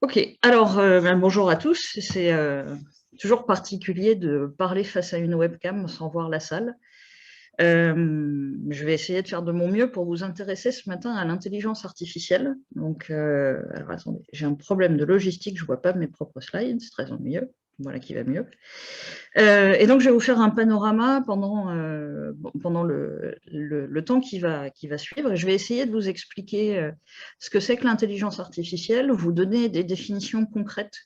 Ok, alors bonjour à tous. C'est toujours particulier de parler face à une webcam sans voir la salle. Je vais essayer de faire de mon mieux pour vous intéresser ce matin à l'intelligence artificielle. Donc, alors attendez, j'ai un problème de logistique, je ne vois pas mes propres slides, c'est très ennuyeux. Voilà qui va mieux. Et donc, je vais vous faire un panorama pendant le temps qui va suivre. Je vais essayer de vous expliquer ce que c'est que l'intelligence artificielle, vous donner des définitions concrètes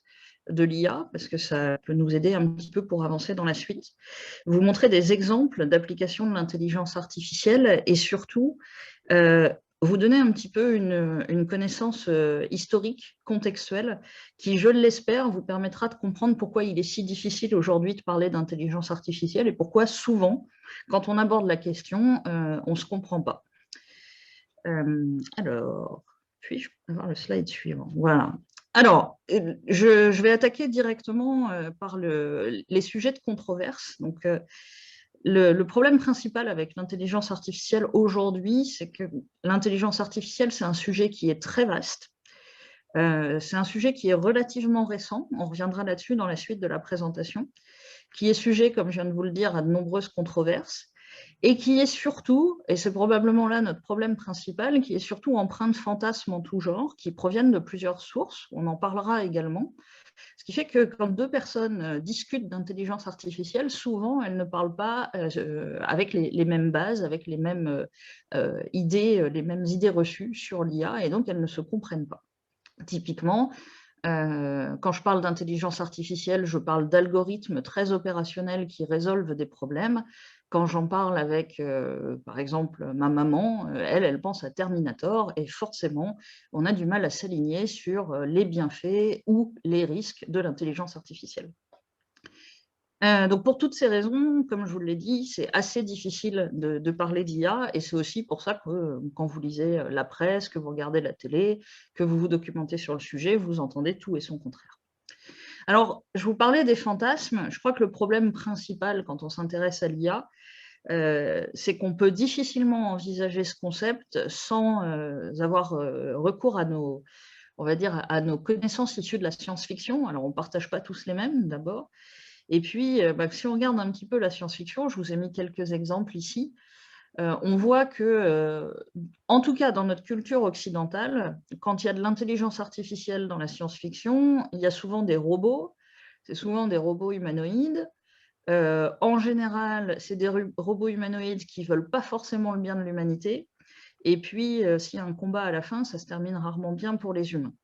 de l'IA, parce que ça peut nous aider un petit peu pour avancer dans la suite. Vous montrer des exemples d'application de l'intelligence artificielle et surtout vous donner un petit peu une connaissance historique, contextuelle, qui, je l'espère, vous permettra de comprendre pourquoi il est si difficile aujourd'hui de parler d'intelligence artificielle et pourquoi souvent, quand on aborde la question, on ne se comprend pas. Alors, puis-je avoir le slide suivant? Voilà. Alors, je vais attaquer directement par les sujets de controverse. Donc, le problème principal avec l'intelligence artificielle aujourd'hui, c'est que l'intelligence artificielle, c'est un sujet qui est très vaste. C'est un sujet qui est relativement récent, on reviendra là-dessus dans la suite de la présentation, qui est sujet, comme je viens de vous le dire, à de nombreuses controverses, et qui est surtout, et c'est probablement là notre problème principal, qui est surtout empreint de fantasmes en tout genre, qui proviennent de plusieurs sources, on en parlera également. Ce qui fait que quand deux personnes discutent d'intelligence artificielle, souvent elles ne parlent pas avec les mêmes bases, avec les mêmes idées reçues sur l'IA, et donc elles ne se comprennent pas. Typiquement, quand je parle d'intelligence artificielle, je parle d'algorithmes très opérationnels qui résolvent des problèmes. Quand j'en parle avec, par exemple, ma maman, elle pense à Terminator et forcément, on a du mal à s'aligner sur les bienfaits ou les risques de l'intelligence artificielle. Donc pour toutes ces raisons, comme je vous l'ai dit, c'est assez difficile de parler d'IA et c'est aussi pour ça que quand vous lisez la presse, que vous regardez la télé, que vous vous documentez sur le sujet, vous entendez tout et son contraire. Alors, je vous parlais des fantasmes. Je crois que le problème principal quand on s'intéresse à l'IA, c'est qu'on peut difficilement envisager ce concept sans avoir recours à nos, on va dire, à nos connaissances issues de la science-fiction. Alors, on ne partage pas tous les mêmes, d'abord. Et puis, si on regarde un petit peu la science-fiction, je vous ai mis quelques exemples ici, on voit que, en tout cas dans notre culture occidentale, quand il y a de l'intelligence artificielle dans la science-fiction, il y a souvent des robots, c'est souvent des robots humanoïdes. En général, c'est des robots humanoïdes qui ne veulent pas forcément le bien de l'humanité. Et puis, s'il y a un combat à la fin, ça se termine rarement bien pour les humains.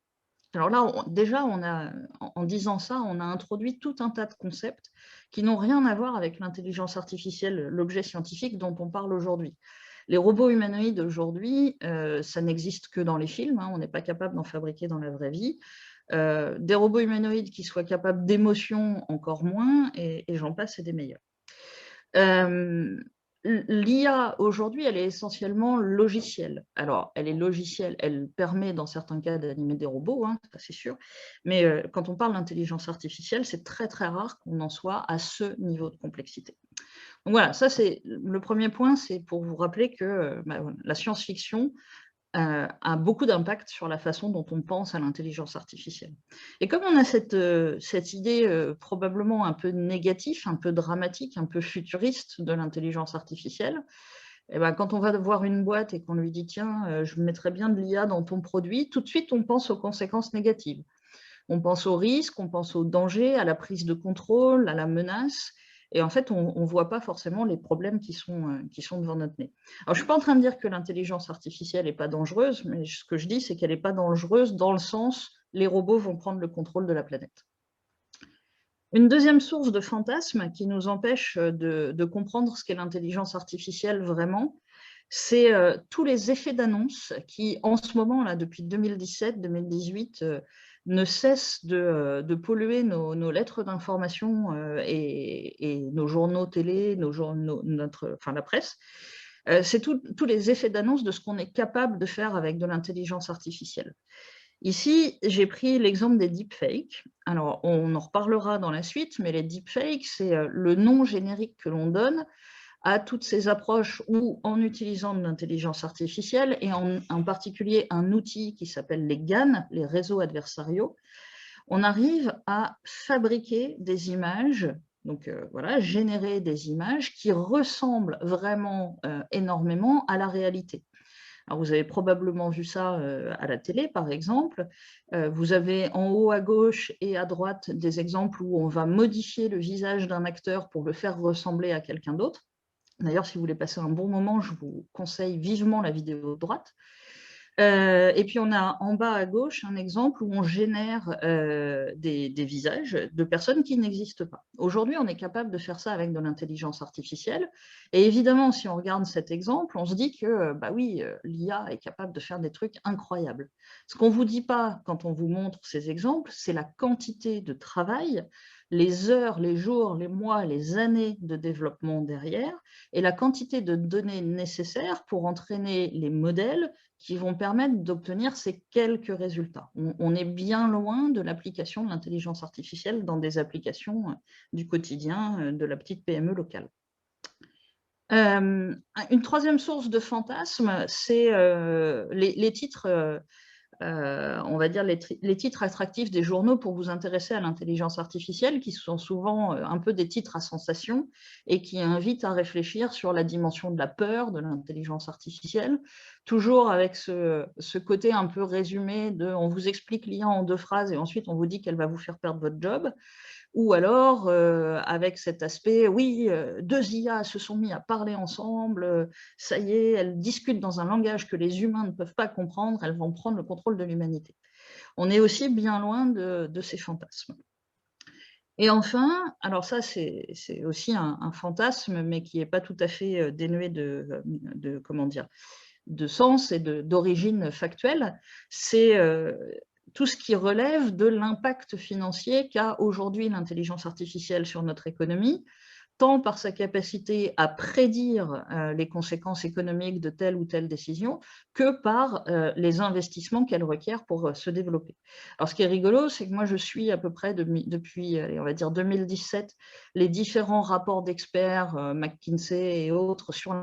Alors là, déjà, en disant ça, on a introduit tout un tas de concepts qui n'ont rien à voir avec l'intelligence artificielle, l'objet scientifique dont on parle aujourd'hui. Les robots humanoïdes aujourd'hui, ça n'existe que dans les films, hein, on n'est pas capable d'en fabriquer dans la vraie vie. Des robots humanoïdes qui soient capables d'émotion, encore moins, et j'en passe, et des meilleurs. L'IA aujourd'hui, elle est essentiellement logicielle. Alors, elle est logicielle, elle permet dans certains cas d'animer des robots, hein, ça c'est sûr, mais quand on parle d'intelligence artificielle, c'est très très rare qu'on en soit à ce niveau de complexité. Donc voilà, ça c'est le premier point, c'est pour vous rappeler que la science-fiction a beaucoup d'impact sur la façon dont on pense à l'intelligence artificielle. Et comme on a cette idée probablement un peu négative, un peu dramatique, un peu futuriste de l'intelligence artificielle, et ben, quand on va voir une boîte et qu'on lui dit « Tiens, je mettrais bien de l'IA dans ton produit », tout de suite on pense aux conséquences négatives. On pense aux risques, on pense aux dangers, à la prise de contrôle, à la menace. Et en fait, on ne voit pas forcément les problèmes qui sont devant notre nez. Alors, je ne suis pas en train de dire que l'intelligence artificielle n'est pas dangereuse, mais ce que je dis, c'est qu'elle n'est pas dangereuse dans le sens les robots vont prendre le contrôle de la planète. Une deuxième source de fantasme qui nous empêche de comprendre ce qu'est l'intelligence artificielle vraiment, c'est tous les effets d'annonce qui, en ce moment, là, depuis 2017-2018, ne cessent de polluer nos lettres d'information et nos journaux télé, la presse. C'est tous les effets d'annonce de ce qu'on est capable de faire avec de l'intelligence artificielle. Ici, j'ai pris l'exemple des deepfakes. Alors, on en reparlera dans la suite, mais les deepfakes, c'est le nom générique que l'on donne à toutes ces approches où, en utilisant de l'intelligence artificielle, et en particulier un outil qui s'appelle les GAN, les réseaux adversariaux, on arrive à fabriquer des images, donc voilà, générer des images qui ressemblent vraiment énormément à la réalité. Alors, vous avez probablement vu ça à la télé, par exemple. Vous avez en haut à gauche et à droite des exemples où on va modifier le visage d'un acteur pour le faire ressembler à quelqu'un d'autre. D'ailleurs, si vous voulez passer un bon moment, je vous conseille vivement la vidéo de droite. Et puis, on a en bas à gauche un exemple où on génère des visages de personnes qui n'existent pas. Aujourd'hui, on est capable de faire ça avec de l'intelligence artificielle. Et évidemment, si on regarde cet exemple, on se dit que, bah oui, l'IA est capable de faire des trucs incroyables. Ce qu'on ne vous dit pas quand on vous montre ces exemples, c'est la quantité de travail, les heures, les jours, les mois, les années de développement derrière, et la quantité de données nécessaires pour entraîner les modèles qui vont permettre d'obtenir ces quelques résultats. On est bien loin de l'application de l'intelligence artificielle dans des applications du quotidien de la petite PME locale. Une troisième source de fantasme, c'est les titres, on va dire les titres attractifs des journaux pour vous intéresser à l'intelligence artificielle, qui sont souvent un peu des titres à sensation et qui invitent à réfléchir sur la dimension de la peur de l'intelligence artificielle, toujours avec ce côté un peu résumé de on vous explique l'IA en 2 phrases et ensuite on vous dit qu'elle va vous faire perdre votre job. Ou alors, avec cet aspect, oui, 2 IA se sont mis à parler ensemble, ça y est, elles discutent dans un langage que les humains ne peuvent pas comprendre, elles vont prendre le contrôle de l'humanité. On est aussi bien loin de ces fantasmes. Et enfin, alors ça, c'est aussi un fantasme, mais qui n'est pas tout à fait dénué comment dire, de sens et d'origine factuelle, c'est tout ce qui relève de l'impact financier qu'a aujourd'hui l'intelligence artificielle sur notre économie, tant par sa capacité à prédire les conséquences économiques de telle ou telle décision, que par les investissements qu'elle requiert pour se développer. Alors, ce qui est rigolo, c'est que moi, je suis à peu près depuis, on va dire 2017, les différents rapports d'experts, McKinsey et autres, sur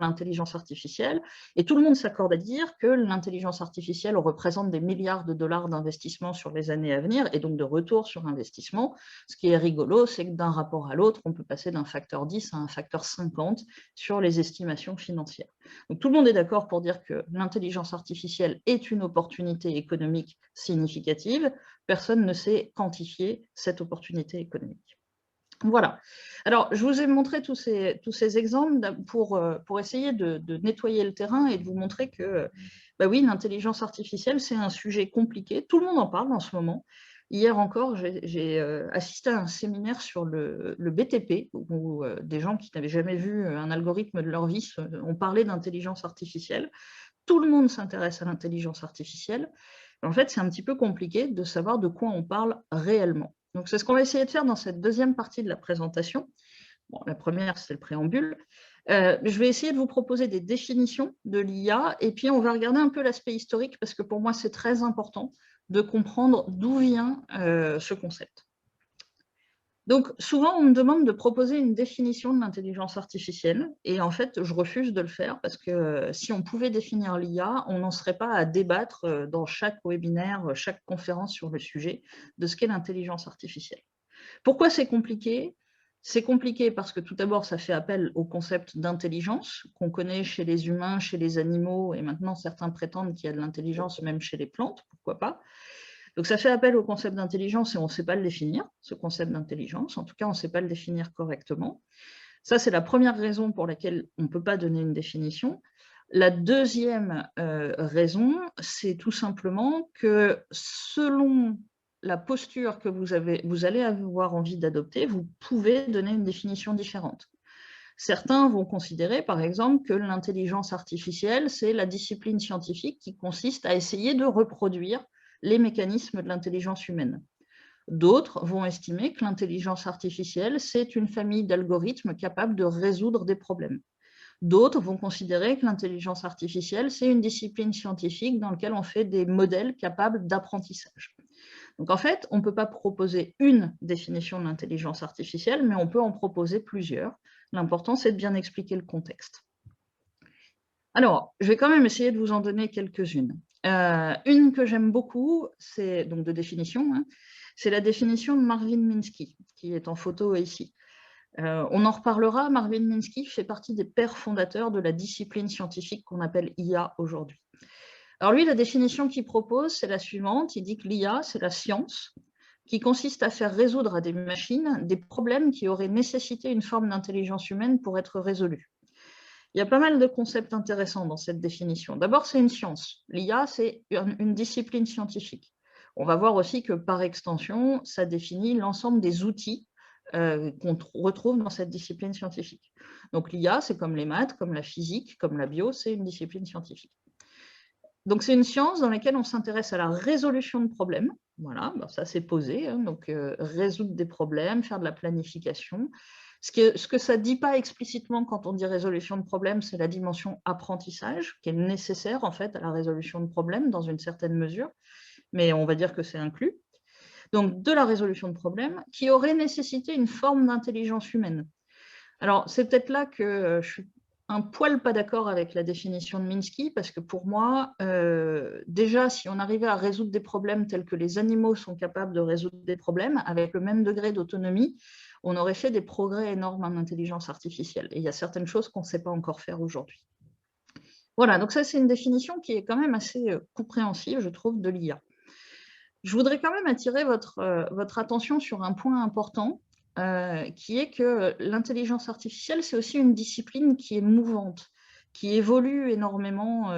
l'intelligence artificielle, et tout le monde s'accorde à dire que l'intelligence artificielle représente des milliards de dollars d'investissement sur les années à venir, et donc de retour sur investissement. Ce qui est rigolo, c'est que d'un rapport à l'autre, on peut passer d'un facteur 10 à un facteur 50 sur les estimations financières. Donc tout le monde est d'accord pour dire que l'intelligence artificielle est une opportunité économique significative. Personne ne sait quantifier cette opportunité économique. Voilà. Alors, je vous ai montré tous ces exemples pour essayer de nettoyer le terrain et de vous montrer que, bah oui, l'intelligence artificielle, c'est un sujet compliqué. Tout le monde en parle en ce moment. Hier encore, j'ai assisté à un séminaire sur le BTP, où des gens qui n'avaient jamais vu un algorithme de leur vie ont parlé d'intelligence artificielle. Tout le monde s'intéresse à l'intelligence artificielle. En fait, c'est un petit peu compliqué de savoir de quoi on parle réellement. Donc, c'est ce qu'on va essayer de faire dans cette deuxième partie de la présentation. Bon, la première, c'est le préambule. Je vais essayer de vous proposer des définitions de l'IA et puis on va regarder un peu l'aspect historique parce que pour moi, c'est très important de comprendre d'où vient ce concept. Donc, souvent, on me demande de proposer une définition de l'intelligence artificielle et en fait, je refuse de le faire parce que si on pouvait définir l'IA, on n'en serait pas à débattre dans chaque webinaire, chaque conférence sur le sujet de ce qu'est l'intelligence artificielle. Pourquoi c'est compliqué? C'est compliqué parce que tout d'abord, ça fait appel au concept d'intelligence qu'on connaît chez les humains, chez les animaux et maintenant certains prétendent qu'il y a de l'intelligence même chez les plantes, pourquoi pas. Donc, ça fait appel au concept d'intelligence et on ne sait pas le définir, ce concept d'intelligence. En tout cas, on ne sait pas le définir correctement. Ça, c'est la première raison pour laquelle on ne peut pas donner une définition. La deuxième raison, c'est tout simplement que selon la posture que vous allez avoir envie d'adopter, vous pouvez donner une définition différente. Certains vont considérer, par exemple, que l'intelligence artificielle, c'est la discipline scientifique qui consiste à essayer de reproduire les mécanismes de l'intelligence humaine. D'autres vont estimer que l'intelligence artificielle, c'est une famille d'algorithmes capables de résoudre des problèmes. D'autres vont considérer que l'intelligence artificielle, c'est une discipline scientifique dans laquelle on fait des modèles capables d'apprentissage. Donc en fait, on ne peut pas proposer une définition de l'intelligence artificielle, mais on peut en proposer plusieurs. L'important, c'est de bien expliquer le contexte. Alors, je vais quand même essayer de vous en donner quelques-unes. Une que j'aime beaucoup, c'est donc de définition, hein, c'est la définition de Marvin Minsky, qui est en photo ici. On en reparlera, Marvin Minsky fait partie des pères fondateurs de la discipline scientifique qu'on appelle IA aujourd'hui. Alors lui, la définition qu'il propose, c'est la suivante. Il dit que l'IA, c'est la science qui consiste à faire résoudre à des machines des problèmes qui auraient nécessité une forme d'intelligence humaine pour être résolus. Il y a pas mal de concepts intéressants dans cette définition. D'abord, c'est une science. L'IA, c'est une discipline scientifique. On va voir aussi que, par extension, ça définit l'ensemble des outils qu'on retrouve dans cette discipline scientifique. Donc l'IA, c'est comme les maths, comme la physique, comme la bio, c'est une discipline scientifique. Donc c'est une science dans laquelle on s'intéresse à la résolution de problèmes. Voilà, ben ça c'est posé, hein, donc résoudre des problèmes, faire de la planification. Ce que ça ne dit pas explicitement quand on dit résolution de problèmes, c'est la dimension apprentissage, qui est nécessaire en fait à la résolution de problèmes dans une certaine mesure, mais on va dire que c'est inclus. Donc de la résolution de problèmes qui aurait nécessité une forme d'intelligence humaine. Alors c'est peut-être là que je suis un poil pas d'accord avec la définition de Minsky, parce que pour moi, déjà, si on arrivait à résoudre des problèmes tels que les animaux sont capables de résoudre des problèmes, avec le même degré d'autonomie, on aurait fait des progrès énormes en intelligence artificielle. Et il y a certaines choses qu'on ne sait pas encore faire aujourd'hui. Voilà, donc ça, c'est une définition qui est quand même assez compréhensible, je trouve, de l'IA. Je voudrais quand même attirer votre attention sur un point important, qui est que l'intelligence artificielle, c'est aussi une discipline qui est mouvante, qui évolue énormément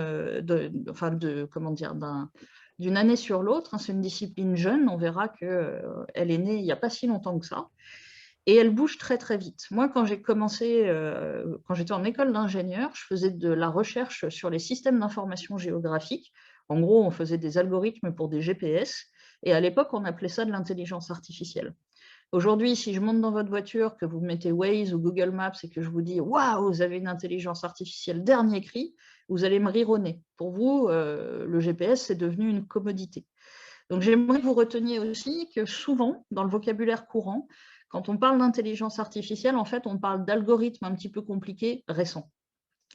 d'une année sur l'autre. C'est une discipline jeune, on verra qu'elle est née il n'y a pas si longtemps que ça, et elle bouge très très vite. Moi, quand j'ai commencé, quand j'étais en école d'ingénieur, je faisais de la recherche sur les systèmes d'information géographique. En gros, on faisait des algorithmes pour des GPS, et à l'époque, on appelait ça de l'intelligence artificielle. Aujourd'hui, si je monte dans votre voiture, que vous mettez Waze ou Google Maps et que je vous dis « Waouh, vous avez une intelligence artificielle dernier cri », vous allez me rire au nez. Pour vous, le GPS, c'est devenu une commodité. Donc, j'aimerais que vous reteniez aussi que souvent, dans le vocabulaire courant, quand on parle d'intelligence artificielle, en fait, on parle d'algorithmes un petit peu compliqués récents.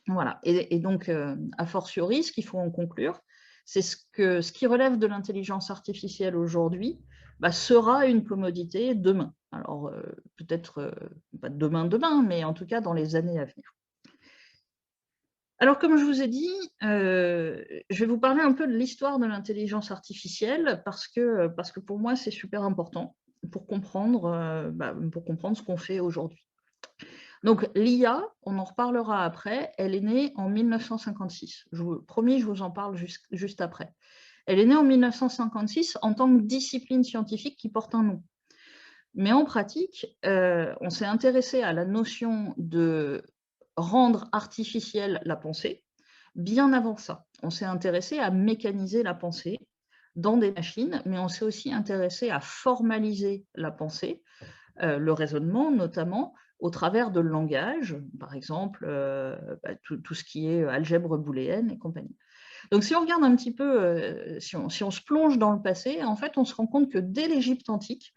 Voilà. Et donc, a fortiori, ce qu'il faut en conclure, c'est ce qui relève de l'intelligence artificielle aujourd'hui sera une commodité demain. Alors, peut-être pas demain, mais en tout cas dans les années à venir. Alors, comme je vous ai dit, je vais vous parler un peu de l'histoire de l'intelligence artificielle parce que pour moi, c'est super important pour comprendre ce qu'on fait aujourd'hui. Donc, l'IA, on en reparlera après, elle est née en 1956. Promis, je vous en parle juste après. Elle est née en 1956 en tant que discipline scientifique qui porte un nom. Mais en pratique, on s'est intéressé à la notion de rendre artificielle la pensée bien avant ça. On s'est intéressé à mécaniser la pensée dans des machines, mais on s'est aussi intéressé à formaliser la pensée, le raisonnement notamment, au travers de langage, par exemple, tout ce qui est algèbre booléenne et compagnie. Donc, si on regarde un petit peu, si on se plonge dans le passé, en fait, on se rend compte que dès l'Égypte antique,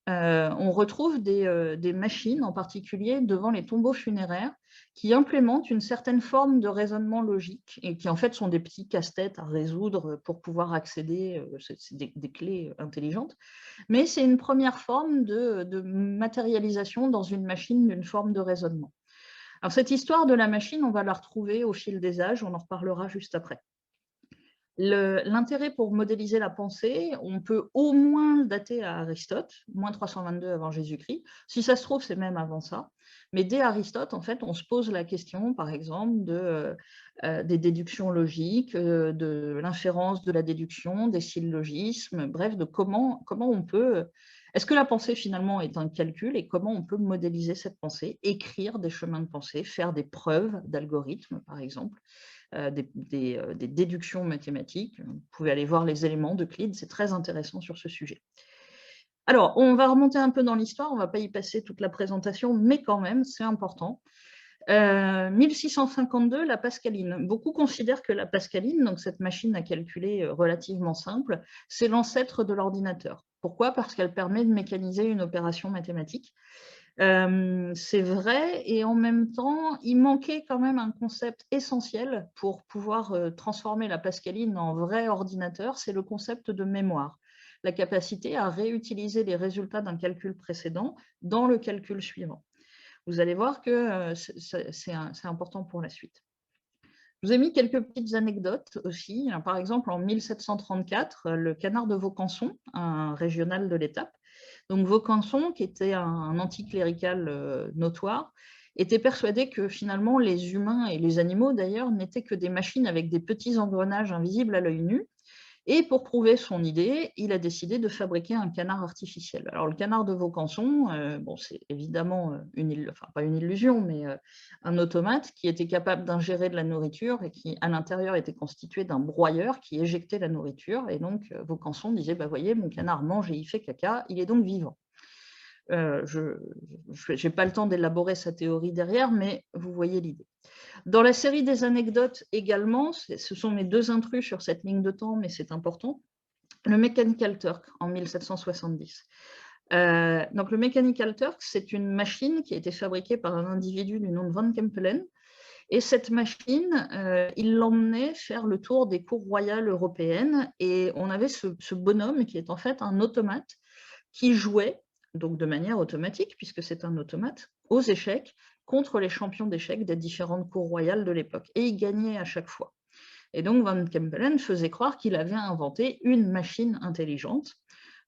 on retrouve des machines, en particulier devant les tombeaux funéraires, qui implémentent une certaine forme de raisonnement logique et qui en fait sont des petits casse-têtes à résoudre pour pouvoir accéder, c'est des clés intelligentes, mais c'est une première forme de matérialisation dans une machine d'une forme de raisonnement. Alors cette histoire de la machine, on va la retrouver au fil des âges, on en reparlera juste après. L'intérêt pour modéliser la pensée, on peut au moins le dater à Aristote, moins 322 avant Jésus-Christ. Si ça se trouve, c'est même avant ça. Mais dès Aristote, en fait, on se pose la question, par exemple, des déductions logiques, de l'inférence de la déduction, des syllogismes, bref, de comment on peut... Est-ce que la pensée, finalement, est un calcul et comment on peut modéliser cette pensée, écrire des chemins de pensée, faire des preuves d'algorithmes, par exemple, des déductions mathématiques. Vous pouvez aller voir les éléments d'Euclide, c'est très intéressant sur ce sujet. Alors, on va remonter un peu dans l'histoire, on ne va pas y passer toute la présentation, mais quand même, c'est important. 1652, la Pascaline. Beaucoup considèrent que la Pascaline, donc cette machine à calculer relativement simple, c'est l'ancêtre de l'ordinateur. Pourquoi? Parce qu'elle permet de mécaniser une opération mathématique. C'est vrai, et en même temps, il manquait quand même un concept essentiel pour pouvoir transformer la Pascaline en vrai ordinateur, c'est le concept de mémoire, la capacité à réutiliser les résultats d'un calcul précédent dans le calcul suivant. Vous allez voir que c'est important pour la suite. Je vous ai mis quelques petites anecdotes aussi. Par exemple, en 1734, le canard de Vaucanson, un régional de l'étape, donc Vaucanson, qui était un anticlérical notoire, était persuadé que finalement les humains et les animaux d'ailleurs n'étaient que des machines avec des petits engrenages invisibles à l'œil nu. Et pour prouver son idée, il a décidé de fabriquer un canard artificiel. Alors le canard de Vaucanson, bon, c'est évidemment pas une illusion, mais un automate qui était capable d'ingérer de la nourriture et qui, à l'intérieur, était constitué d'un broyeur qui éjectait la nourriture. Et donc Vaucanson disait, bah, voyez, mon canard mange et il fait caca, il est donc vivant. Je n'ai pas le temps d'élaborer sa théorie derrière, mais vous voyez l'idée. Dans la série des anecdotes également, ce sont mes deux intrus sur cette ligne de temps, mais c'est important, le Mechanical Turk en 1770. Donc le Mechanical Turk, c'est une machine qui a été fabriquée par un individu du nom de Van Kempelen. Et cette machine, il l'emmenait faire le tour des cours royales européennes. Et on avait ce bonhomme qui est en fait un automate qui jouait, donc de manière automatique, puisque c'est un automate, aux échecs contre les champions d'échecs des différentes cours royales de l'époque. Et il gagnait à chaque fois. Et donc Van Kempelen faisait croire qu'il avait inventé une machine intelligente.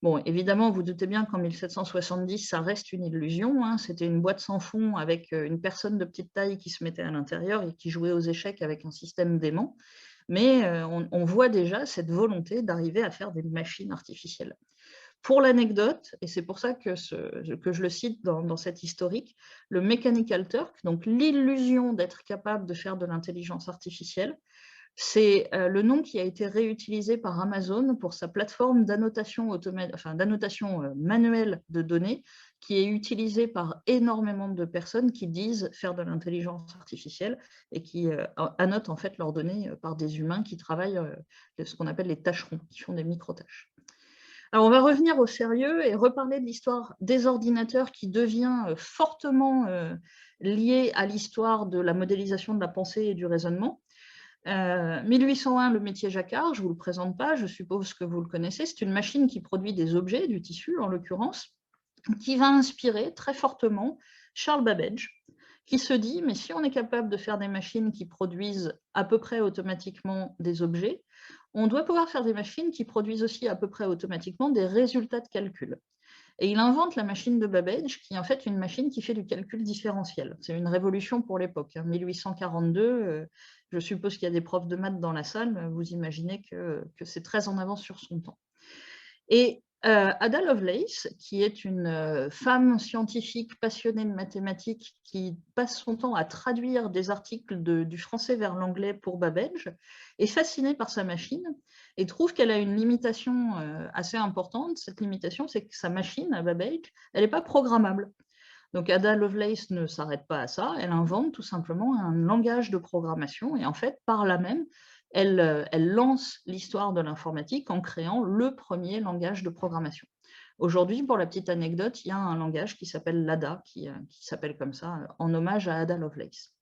Bon, évidemment, vous doutez bien qu'en 1770, ça reste une illusion. Hein. C'était une boîte sans fond avec une personne de petite taille qui se mettait à l'intérieur et qui jouait aux échecs avec un système d'aimant. Mais on voit déjà cette volonté d'arriver à faire des machines artificielles. Pour l'anecdote, et c'est pour ça que je le cite dans cet historique, le Mechanical Turk, donc l'illusion d'être capable de faire de l'intelligence artificielle, c'est le nom qui a été réutilisé par Amazon pour sa plateforme d'annotation manuelle de données, qui est utilisée par énormément de personnes qui disent faire de l'intelligence artificielle et qui annotent en fait leurs données par des humains qui travaillent ce qu'on appelle les tâcherons, qui font des micro-tâches. Alors, on va revenir au sérieux et reparler de l'histoire des ordinateurs qui devient fortement liée à l'histoire de la modélisation de la pensée et du raisonnement. 1801, le métier Jacquard, je ne vous le présente pas, je suppose que vous le connaissez, c'est une machine qui produit des objets, du tissu en l'occurrence, qui va inspirer très fortement Charles Babbage, qui se dit, mais si on est capable de faire des machines qui produisent à peu près automatiquement des objets, on doit pouvoir faire des machines qui produisent aussi à peu près automatiquement des résultats de calcul. Et il invente la machine de Babbage, qui est en fait une machine qui fait du calcul différentiel. C'est une révolution pour l'époque. 1842, je suppose qu'il y a des profs de maths dans la salle, vous imaginez que c'est très en avance sur son temps. Et Ada Lovelace, qui est une femme scientifique passionnée de mathématiques, qui passe son temps à traduire des articles du français vers l'anglais pour Babbage, est fascinée par sa machine et trouve qu'elle a une limitation assez importante. Cette limitation, c'est que sa machine, à Babbage, elle n'est pas programmable. Donc Ada Lovelace ne s'arrête pas à ça, elle invente tout simplement un langage de programmation et en fait, par là même, elle lance l'histoire de l'informatique en créant le premier langage de programmation. Aujourd'hui, pour la petite anecdote, il y a un langage qui s'appelle l'ADA, qui s'appelle comme ça, en hommage à Ada Lovelace.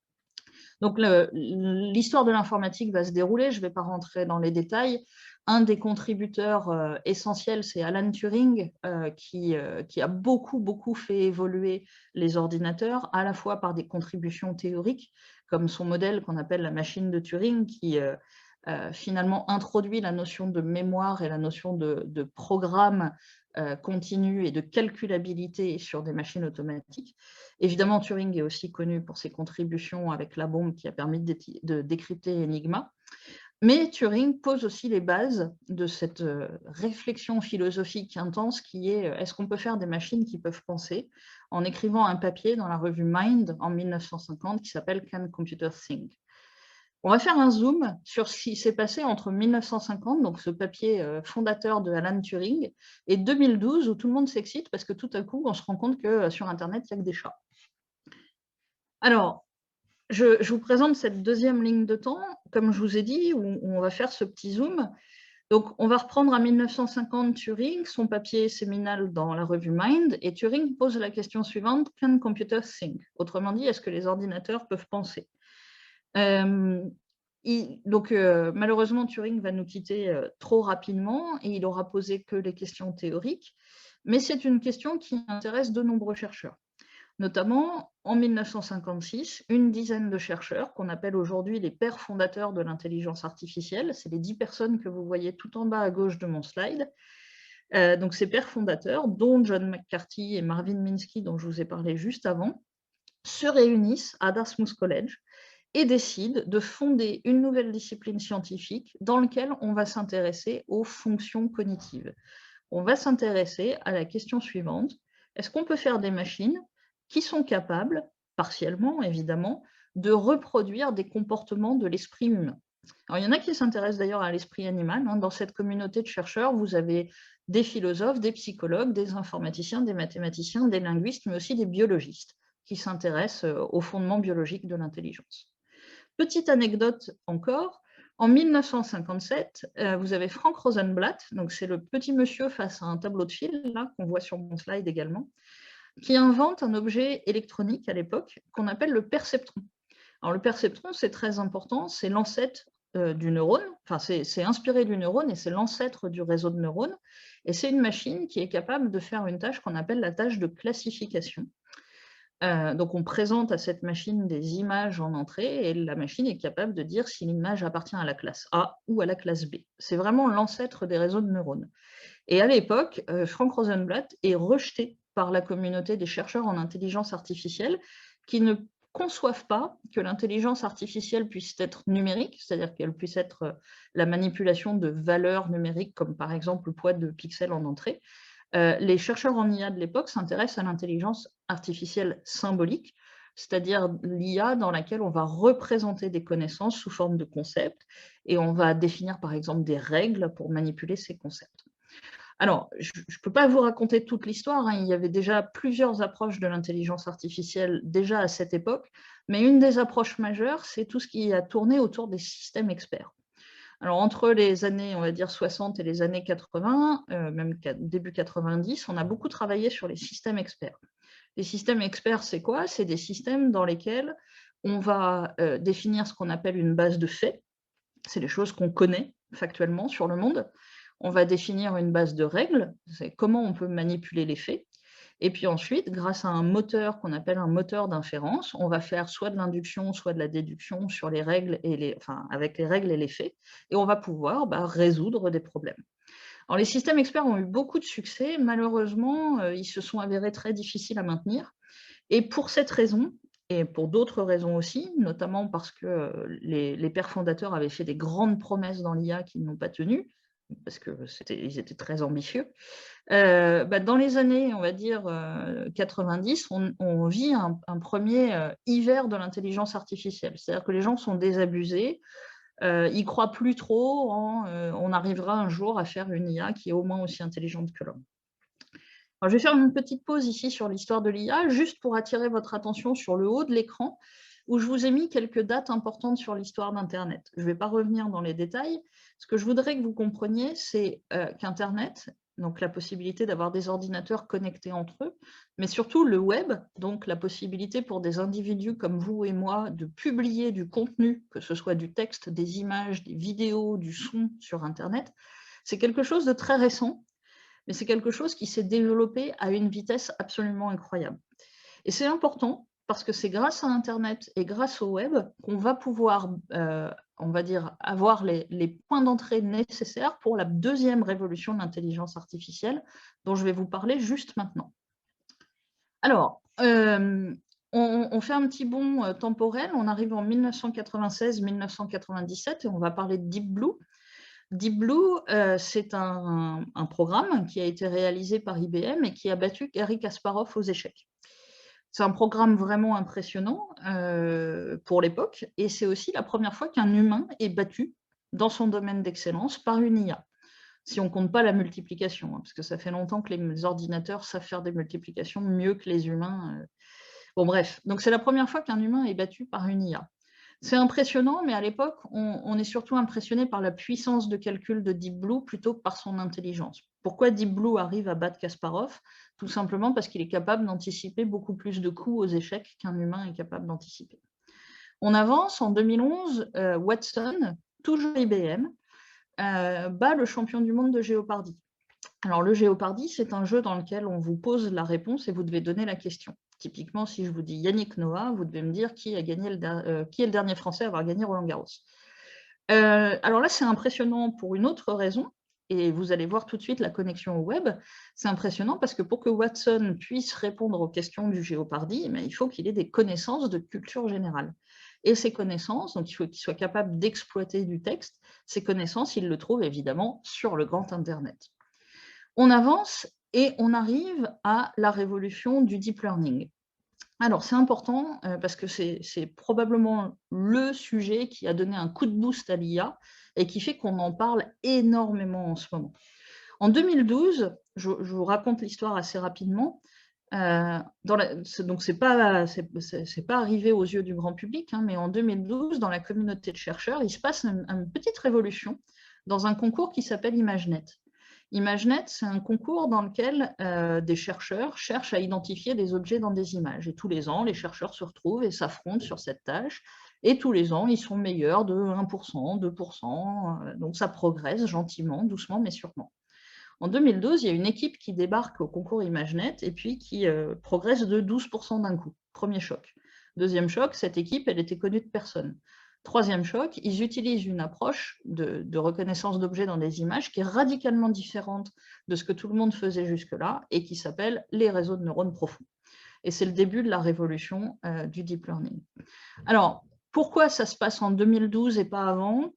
Donc l'histoire de l'informatique va se dérouler, je ne vais pas rentrer dans les détails. Un des contributeurs essentiels, c'est Alan Turing, qui a beaucoup fait évoluer les ordinateurs, à la fois par des contributions théoriques, comme son modèle qu'on appelle la machine de Turing, qui finalement introduit la notion de mémoire et la notion de programme continu et de calculabilité sur des machines automatiques. Évidemment, Turing est aussi connu pour ses contributions avec la bombe qui a permis de décrypter Enigma. Mais Turing pose aussi les bases de cette réflexion philosophique intense qui est est-ce qu'on peut faire des machines qui peuvent penser, en écrivant un papier dans la revue Mind en 1950 qui s'appelle Can Computers Think? On va faire un zoom sur ce qui s'est passé entre 1950, donc ce papier fondateur de Alan Turing, et 2012, où tout le monde s'excite parce que tout à coup, on se rend compte que sur Internet, il n'y a que des chats. Alors, je vous présente cette deuxième ligne de temps, comme je vous ai dit, où on va faire ce petit zoom. Donc, on va reprendre à 1950 Turing, son papier séminal dans la revue Mind, et Turing pose la question suivante, « Can computers think ?» Autrement dit, est-ce que les ordinateurs peuvent penser? Malheureusement, Turing va nous quitter trop rapidement et il aura posé que les questions théoriques, mais c'est une question qui intéresse de nombreux chercheurs. Notamment, en 1956, une dizaine de chercheurs, qu'on appelle aujourd'hui les pères fondateurs de l'intelligence artificielle, c'est les 10 personnes que vous voyez tout en bas à gauche de mon slide, donc ces pères fondateurs, dont John McCarthy et Marvin Minsky, dont je vous ai parlé juste avant, se réunissent à Dartmouth College et décident de fonder une nouvelle discipline scientifique dans laquelle on va s'intéresser aux fonctions cognitives. On va s'intéresser à la question suivante, est-ce qu'on peut faire des machines qui sont capables, partiellement évidemment, de reproduire des comportements de l'esprit humain? Alors, il y en a qui s'intéressent d'ailleurs à l'esprit animal. Dans cette communauté de chercheurs, vous avez des philosophes, des psychologues, des informaticiens, des mathématiciens, des linguistes, mais aussi des biologistes qui s'intéressent aux fondements biologiques de l'intelligence. Petite anecdote encore, en 1957, vous avez Frank Rosenblatt, donc c'est le petit monsieur face à un tableau de fil, là, qu'on voit sur mon slide également, qui invente un objet électronique à l'époque qu'on appelle le perceptron. Alors le perceptron, c'est très important, c'est l'ancêtre du neurone, enfin c'est inspiré du neurone et c'est l'ancêtre du réseau de neurones, et c'est une machine qui est capable de faire une tâche qu'on appelle la tâche de classification. Donc on présente à cette machine des images en entrée et la machine est capable de dire si l'image appartient à la classe A ou à la classe B. C'est vraiment l'ancêtre des réseaux de neurones. Et à l'époque, Frank Rosenblatt est rejeté par la communauté des chercheurs en intelligence artificielle qui ne conçoivent pas que l'intelligence artificielle puisse être numérique, c'est-à-dire qu'elle puisse être la manipulation de valeurs numériques comme par exemple le poids de pixels en entrée. Les chercheurs en IA de l'époque s'intéressent à l'intelligence artificielle symbolique, c'est-à-dire l'IA dans laquelle on va représenter des connaissances sous forme de concepts et on va définir par exemple des règles pour manipuler ces concepts. Alors, je ne peux pas vous raconter toute l'histoire, il y avait déjà plusieurs approches de l'intelligence artificielle déjà à cette époque, mais une des approches majeures, c'est tout ce qui a tourné autour des systèmes experts. Alors, entre les années, on va dire, 60 et les années 80, même début 90, on a beaucoup travaillé sur les systèmes experts. Les systèmes experts, c'est quoi? C'est des systèmes dans lesquels on va définir ce qu'on appelle une base de faits. C'est les choses qu'on connaît factuellement sur le monde. On va définir une base de règles, c'est comment on peut manipuler les faits. Et puis ensuite, grâce à un moteur qu'on appelle un moteur d'inférence, on va faire soit de l'induction, soit de la déduction sur les règles avec les règles et les faits, et on va pouvoir résoudre des problèmes. Alors, les systèmes experts ont eu beaucoup de succès. Malheureusement, ils se sont avérés très difficiles à maintenir. Et pour cette raison, et pour d'autres raisons aussi, notamment parce que les pères fondateurs avaient fait des grandes promesses dans l'IA qu'ils n'ont pas tenues, parce qu'ils étaient très ambitieux. Dans les années, on va dire, 90, on vit un premier hiver de l'intelligence artificielle. C'est-à-dire que les gens sont désabusés, ils ne croient plus trop on arrivera un jour à faire une IA qui est au moins aussi intelligente que l'homme. Alors, je vais faire une petite pause ici sur l'histoire de l'IA, juste pour attirer votre attention sur le haut de l'écran, où je vous ai mis quelques dates importantes sur l'histoire d'Internet. Je ne vais pas revenir dans les détails. Ce que je voudrais que vous compreniez, c'est qu'Internet, donc la possibilité d'avoir des ordinateurs connectés entre eux, mais surtout le web, donc la possibilité pour des individus comme vous et moi de publier du contenu, que ce soit du texte, des images, des vidéos, du son sur Internet, c'est quelque chose de très récent, mais c'est quelque chose qui s'est développé à une vitesse absolument incroyable. Et c'est important parce que c'est grâce à Internet et grâce au web qu'on va pouvoir, on va dire, avoir les points d'entrée nécessaires pour la deuxième révolution de l'intelligence artificielle dont je vais vous parler juste maintenant. Alors, on fait un petit bond temporel, on arrive en 1996-1997 et on va parler de Deep Blue. Deep Blue, c'est un programme qui a été réalisé par IBM et qui a battu Garry Kasparov aux échecs. C'est un programme vraiment impressionnant pour l'époque et c'est aussi la première fois qu'un humain est battu dans son domaine d'excellence par une IA. Si on ne compte pas la multiplication, parce que ça fait longtemps que les ordinateurs savent faire des multiplications mieux que les humains. Bon bref, donc c'est la première fois qu'un humain est battu par une IA. C'est impressionnant, mais à l'époque, on est surtout impressionné par la puissance de calcul de Deep Blue plutôt que par son intelligence. Pourquoi Deep Blue arrive à battre Kasparov? Tout simplement parce qu'il est capable d'anticiper beaucoup plus de coups aux échecs qu'un humain est capable d'anticiper. On avance, en 2011, Watson, toujours IBM, bat le champion du monde de Jeopardy. Alors, le Jeopardy, c'est un jeu dans lequel on vous pose la réponse et vous devez donner la question. Typiquement, si je vous dis Yannick Noah, vous devez me dire qui est le dernier Français à avoir gagné Roland-Garros. Alors là, c'est impressionnant pour une autre raison, et vous allez voir tout de suite la connexion au web. C'est impressionnant parce que pour que Watson puisse répondre aux questions du Jeopardy, il faut qu'il ait des connaissances de culture générale. Et ces connaissances, donc il faut qu'il soit capable d'exploiter du texte, ces connaissances, il le trouve évidemment sur le grand Internet. On avance et on arrive à la révolution du deep learning. Alors, c'est important parce que c'est probablement le sujet qui a donné un coup de boost à l'IA et qui fait qu'on en parle énormément en ce moment. En 2012, je vous raconte l'histoire assez rapidement, donc ce n'est pas arrivé aux yeux du grand public, mais en 2012, dans la communauté de chercheurs, il se passe une petite révolution dans un concours qui s'appelle ImageNet. ImageNet, c'est un concours dans lequel des chercheurs cherchent à identifier des objets dans des images. Et tous les ans, les chercheurs se retrouvent et s'affrontent sur cette tâche. Et tous les ans, ils sont meilleurs de 1%, 2%. Donc ça progresse gentiment, doucement, mais sûrement. En 2012, il y a une équipe qui débarque au concours ImageNet et puis qui progresse de 12% d'un coup. Premier choc. Deuxième choc, cette équipe, elle était connue de personne. Troisième choc, ils utilisent une approche de reconnaissance d'objets dans des images qui est radicalement différente de ce que tout le monde faisait jusque-là et qui s'appelle les réseaux de neurones profonds. Et c'est le début de la révolution du deep learning. Alors, pourquoi ça se passe en 2012 et pas avant?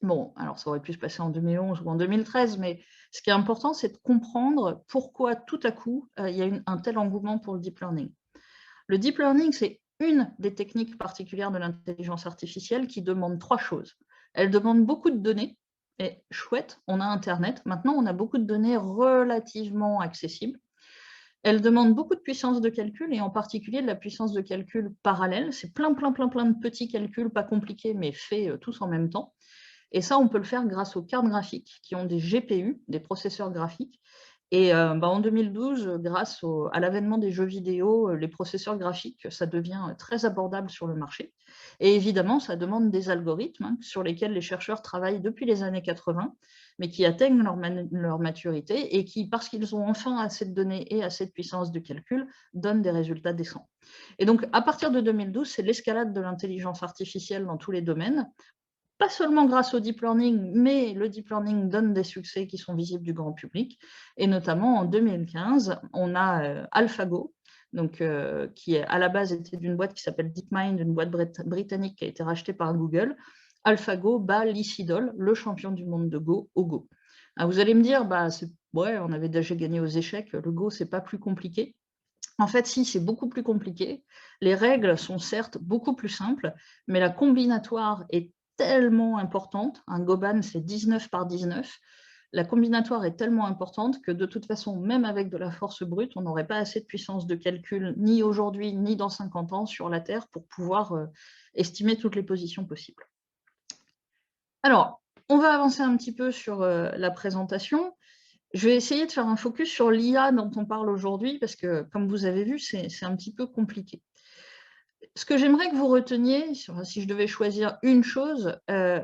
Bon, alors ça aurait pu se passer en 2011 ou en 2013, mais ce qui est important, c'est de comprendre pourquoi tout à coup, il y a un tel engouement pour le deep learning. Le deep learning, c'est une des techniques particulières de l'intelligence artificielle qui demande trois choses. Elle demande beaucoup de données, et chouette, on a Internet. Maintenant, on a beaucoup de données relativement accessibles. Elle demande beaucoup de puissance de calcul, et en particulier de la puissance de calcul parallèle. C'est plein de petits calculs, pas compliqués, mais faits tous en même temps. Et ça, on peut le faire grâce aux cartes graphiques qui ont des GPU, des processeurs graphiques. Et en 2012, grâce à l'avènement des jeux vidéo, les processeurs graphiques, ça devient très abordable sur le marché. Et évidemment, ça demande des algorithmes sur lesquels les chercheurs travaillent depuis les années 80, mais qui atteignent leur maturité et qui, parce qu'ils ont enfin assez de données et assez de puissance de calcul, donnent des résultats décents. Et donc, à partir de 2012, c'est l'escalade de l'intelligence artificielle dans tous les domaines. Pas seulement grâce au deep learning, mais le deep learning donne des succès qui sont visibles du grand public. Et notamment en 2015, on a AlphaGo, donc, qui à la base était d'une boîte qui s'appelle DeepMind, une boîte britannique qui a été rachetée par Google. AlphaGo bat Lee Sedol, le champion du monde de Go, au Go. Alors vous allez me dire, ouais, on avait déjà gagné aux échecs, le Go, c'est pas plus compliqué. En fait, si, c'est beaucoup plus compliqué. Les règles sont certes beaucoup plus simples, mais la combinatoire est tellement importante. Un Goban, c'est 19 par 19. La combinatoire est tellement importante que de toute façon, même avec de la force brute, on n'aurait pas assez de puissance de calcul, ni aujourd'hui, ni dans 50 ans, sur la Terre pour pouvoir estimer toutes les positions possibles. Alors, on va avancer un petit peu sur la présentation. Je vais essayer de faire un focus sur l'IA dont on parle aujourd'hui, parce que, comme vous avez vu, c'est un petit peu compliqué. Ce que j'aimerais que vous reteniez, si je devais choisir une chose,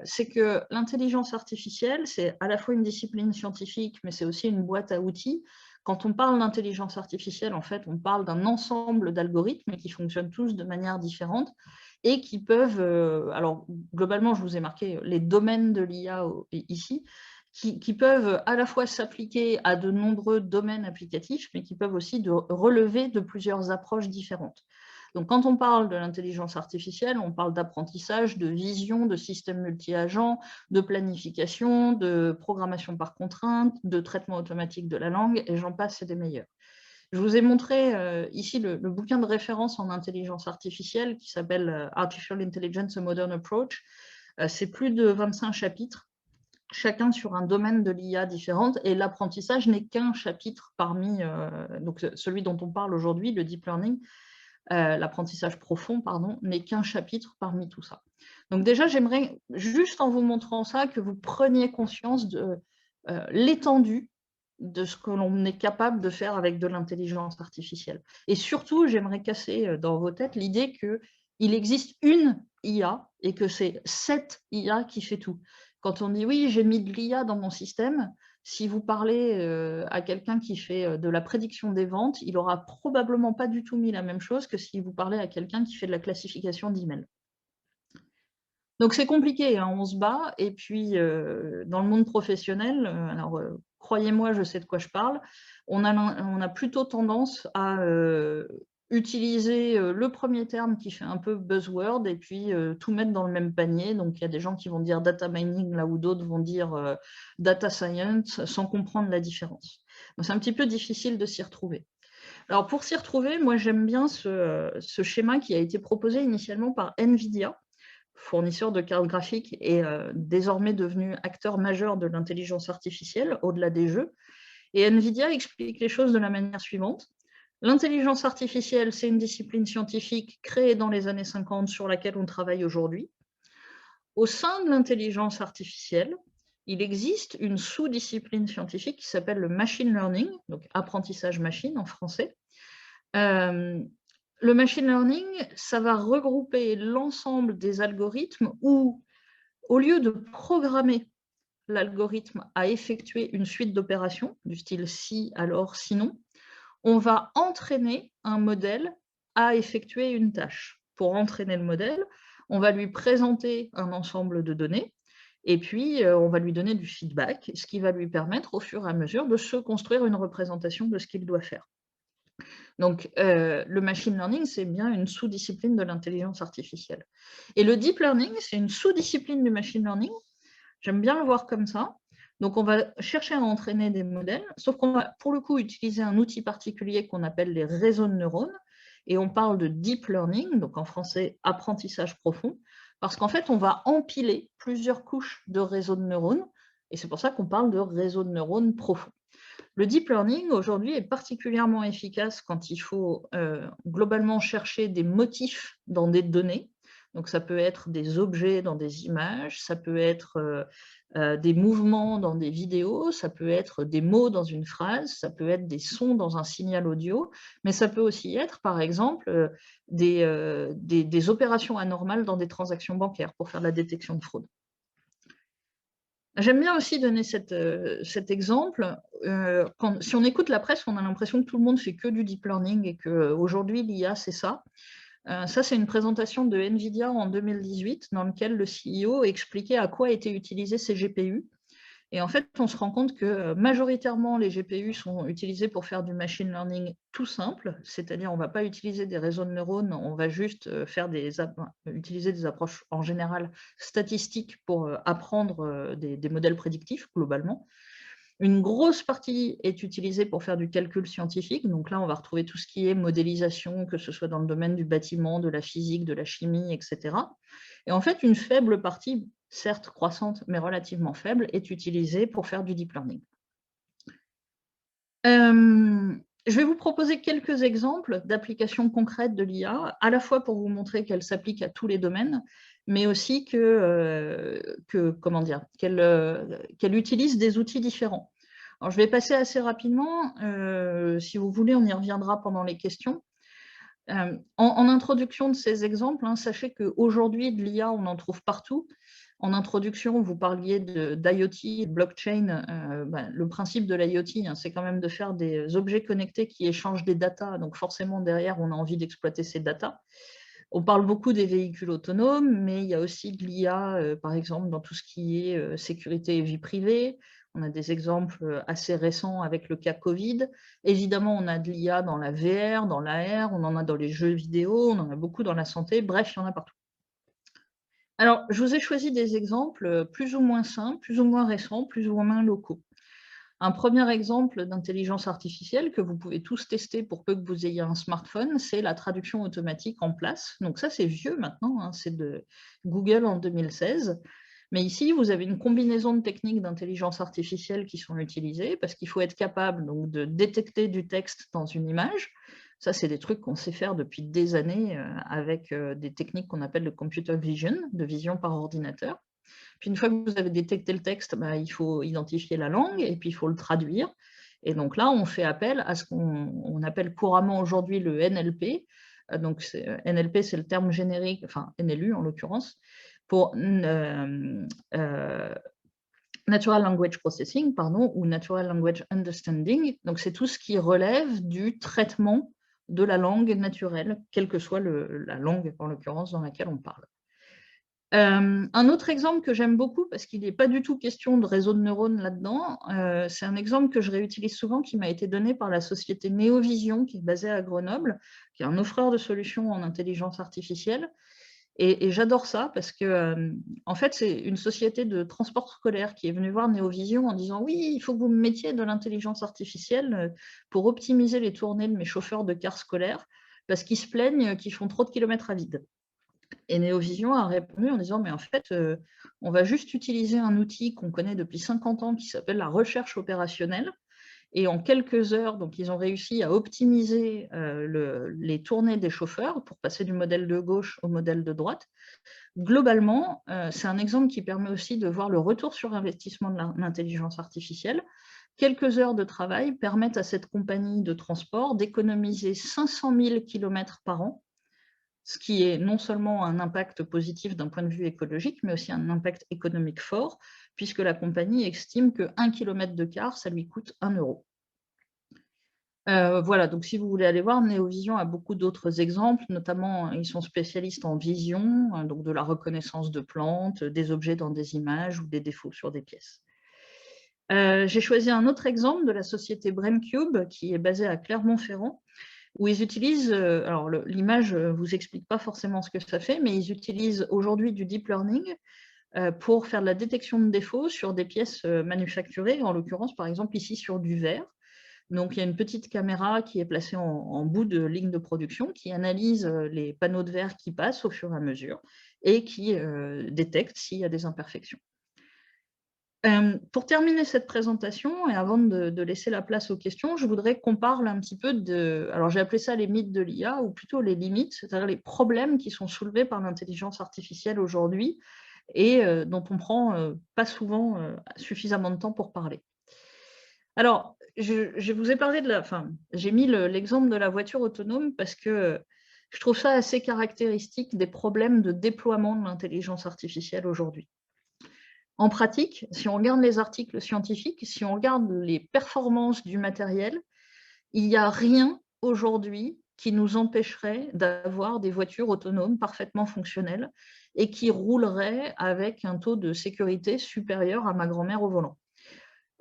c'est que l'intelligence artificielle, c'est à la fois une discipline scientifique, mais c'est aussi une boîte à outils. Quand on parle d'intelligence artificielle, en fait, on parle d'un ensemble d'algorithmes qui fonctionnent tous de manière différente et qui peuvent, alors globalement, je vous ai marqué les domaines de l'IA ici, qui peuvent à la fois s'appliquer à de nombreux domaines applicatifs, mais qui peuvent aussi relever de plusieurs approches différentes. Donc, quand on parle de l'intelligence artificielle, on parle d'apprentissage, de vision, de systèmes multi-agents, de planification, de programmation par contrainte, de traitement automatique de la langue, et j'en passe, c'est des meilleurs. Je vous ai montré ici le bouquin de référence en intelligence artificielle qui s'appelle Artificial Intelligence, a Modern Approach. C'est plus de 25 chapitres, chacun sur un domaine de l'IA différente, et l'apprentissage n'est qu'un chapitre parmi donc celui dont on parle aujourd'hui, le deep learning. l'apprentissage profond, pardon, n'est qu'un chapitre parmi tout ça. Donc déjà, j'aimerais, juste en vous montrant ça, que vous preniez conscience de l'étendue de ce que l'on est capable de faire avec de l'intelligence artificielle. Et surtout, j'aimerais casser dans vos têtes l'idée qu'il existe une IA et que c'est cette IA qui fait tout. Quand on dit « oui, j'ai mis de l'IA dans mon système », si vous parlez à quelqu'un qui fait de la prédiction des ventes, il n'aura probablement pas du tout mis la même chose que si vous parlez à quelqu'un qui fait de la classification d'emails. Donc c'est compliqué, hein, on se bat, et puis dans le monde professionnel, alors croyez-moi, je sais de quoi je parle, on a plutôt tendance à utiliser le premier terme qui fait un peu buzzword et puis tout mettre dans le même panier. Donc il y a des gens qui vont dire data mining là où d'autres vont dire data science sans comprendre la différence. Donc c'est un petit peu difficile de s'y retrouver. Alors pour s'y retrouver, moi j'aime bien ce schéma qui a été proposé initialement par NVIDIA, fournisseur de cartes graphiques et désormais devenu acteur majeur de l'intelligence artificielle au-delà des jeux. Et NVIDIA explique les choses de la manière suivante. L'intelligence artificielle, c'est une discipline scientifique créée dans les années 50 sur laquelle on travaille aujourd'hui. Au sein de l'intelligence artificielle, il existe une sous-discipline scientifique qui s'appelle le machine learning, donc apprentissage machine en français. Le machine learning, ça va regrouper l'ensemble des algorithmes où, au lieu de programmer l'algorithme à effectuer une suite d'opérations, du style si, alors, sinon, on va entraîner un modèle à effectuer une tâche. Pour entraîner le modèle, on va lui présenter un ensemble de données et puis on va lui donner du feedback, ce qui va lui permettre au fur et à mesure de se construire une représentation de ce qu'il doit faire. Donc, le machine learning, c'est bien une sous-discipline de l'intelligence artificielle. Et le deep learning, c'est une sous-discipline du machine learning. J'aime bien le voir comme ça. Donc, on va chercher à entraîner des modèles, sauf qu'on va, pour le coup, utiliser un outil particulier qu'on appelle les réseaux de neurones. Et on parle de deep learning, donc en français, apprentissage profond, parce qu'en fait, on va empiler plusieurs couches de réseaux de neurones. Et c'est pour ça qu'on parle de réseaux de neurones profonds. Le deep learning, aujourd'hui, est particulièrement efficace quand il faut globalement chercher des motifs dans des données. Donc, ça peut être des objets dans des images, ça peut être des mouvements dans des vidéos, ça peut être des mots dans une phrase, ça peut être des sons dans un signal audio, mais ça peut aussi être, par exemple, des opérations anormales dans des transactions bancaires pour faire la détection de fraude. J'aime bien aussi donner cet exemple. Si on écoute la presse, on a l'impression que tout le monde fait que du deep learning et qu'aujourd'hui, l'IA, c'est ça. Ça, c'est une présentation de NVIDIA en 2018 dans laquelle le CEO expliquait à quoi étaient utilisés ces GPU. Et en fait, on se rend compte que majoritairement, les GPU sont utilisés pour faire du machine learning tout simple, c'est-à-dire on ne va pas utiliser des réseaux de neurones, on va juste utiliser des approches en général statistiques pour apprendre des modèles prédictifs globalement. Une grosse partie est utilisée pour faire du calcul scientifique, donc là on va retrouver tout ce qui est modélisation, que ce soit dans le domaine du bâtiment, de la physique, de la chimie, etc. Et en fait, une faible partie, certes croissante, mais relativement faible, est utilisée pour faire du deep learning. Je vais vous proposer quelques exemples d'applications concrètes de l'IA, à la fois pour vous montrer qu'elle s'applique à tous les domaines, mais aussi qu'elle utilise des outils différents. Alors, je vais passer assez rapidement. Si vous voulez, on y reviendra pendant les questions. En introduction de ces exemples, sachez qu'aujourd'hui, de l'IA, on en trouve partout. En introduction, vous parliez d'IoT, blockchain. Le principe de l'IoT, c'est quand même de faire des objets connectés qui échangent des datas. Donc forcément, derrière, on a envie d'exploiter ces datas. On parle beaucoup des véhicules autonomes, mais il y a aussi de l'IA, par exemple, dans tout ce qui est sécurité et vie privée. On a des exemples assez récents avec le cas Covid. Évidemment, on a de l'IA dans la VR, dans l'AR, on en a dans les jeux vidéo, on en a beaucoup dans la santé. Bref, il y en a partout. Alors, je vous ai choisi des exemples plus ou moins simples, plus ou moins récents, plus ou moins locaux. Un premier exemple d'intelligence artificielle que vous pouvez tous tester pour peu que vous ayez un smartphone, c'est la traduction automatique en place. Donc ça, c'est vieux maintenant, c'est de Google en 2016. Mais ici, vous avez une combinaison de techniques d'intelligence artificielle qui sont utilisées parce qu'il faut être capable donc, de détecter du texte dans une image, Ça, c'est des trucs qu'on sait faire depuis des années avec des techniques qu'on appelle le computer vision, de vision par ordinateur. Puis une fois que vous avez détecté le texte, il faut identifier la langue et puis il faut le traduire. Et donc là, on fait appel à ce qu'on appelle couramment aujourd'hui le NLP. Donc NLP, c'est le terme générique, enfin NLU en l'occurrence, pour Natural Language Processing, pardon, ou Natural Language Understanding. Donc c'est tout ce qui relève du traitement de la langue naturelle, quelle que soit la langue, en l'occurrence, dans laquelle on parle. Un autre exemple que j'aime beaucoup, parce qu'il n'est pas du tout question de réseau de neurones là-dedans, c'est un exemple que je réutilise souvent, qui m'a été donné par la société Néovision, qui est basée à Grenoble, qui est un offreur de solutions en intelligence artificielle. Et j'adore ça, parce que, en fait, c'est une société de transport scolaire qui est venue voir Néovision en disant « Oui, il faut que vous me mettiez de l'intelligence artificielle pour optimiser les tournées de mes chauffeurs de cars scolaires, parce qu'ils se plaignent qu'ils font trop de kilomètres à vide. » Et Néovision a répondu en disant « Mais en fait, on va juste utiliser un outil qu'on connaît depuis 50 ans qui s'appelle la recherche opérationnelle. » Et en quelques heures, donc, ils ont réussi à optimiser les tournées des chauffeurs pour passer du modèle de gauche au modèle de droite. Globalement, c'est un exemple qui permet aussi de voir le retour sur investissement de l'intelligence artificielle. Quelques heures de travail permettent à cette compagnie de transport d'économiser 500 000 km par an, ce qui est non seulement un impact positif d'un point de vue écologique, mais aussi un impact économique fort, puisque la compagnie estime que1 km de car, ça lui coûte 1 euro. Voilà, donc si vous voulez aller voir, Néovision a beaucoup d'autres exemples, notamment ils sont spécialistes en vision, donc de la reconnaissance de plantes, des objets dans des images ou des défauts sur des pièces. J'ai choisi un autre exemple de la société Braincube, qui est basée à Clermont-Ferrand, où ils utilisent, alors l'image ne vous explique pas forcément ce que ça fait, mais ils utilisent aujourd'hui du deep learning pour faire de la détection de défauts sur des pièces manufacturées, en l'occurrence par exemple ici sur du verre. Donc il y a une petite caméra qui est placée en bout de ligne de production qui analyse les panneaux de verre qui passent au fur et à mesure et qui détecte s'il y a des imperfections. Pour terminer cette présentation, et avant de laisser la place aux questions, je voudrais qu'on parle un petit peu de… Alors j'ai appelé ça les mythes de l'IA, ou plutôt les limites, c'est-à-dire les problèmes qui sont soulevés par l'intelligence artificielle aujourd'hui et dont on ne prend pas souvent suffisamment de temps pour parler. Alors, je vous ai parlé de j'ai mis l'exemple de la voiture autonome parce que je trouve ça assez caractéristique des problèmes de déploiement de l'intelligence artificielle aujourd'hui. En pratique, si on regarde les articles scientifiques, si on regarde les performances du matériel, il n'y a rien aujourd'hui qui nous empêcherait d'avoir des voitures autonomes parfaitement fonctionnelles et qui rouleraient avec un taux de sécurité supérieur à ma grand-mère au volant.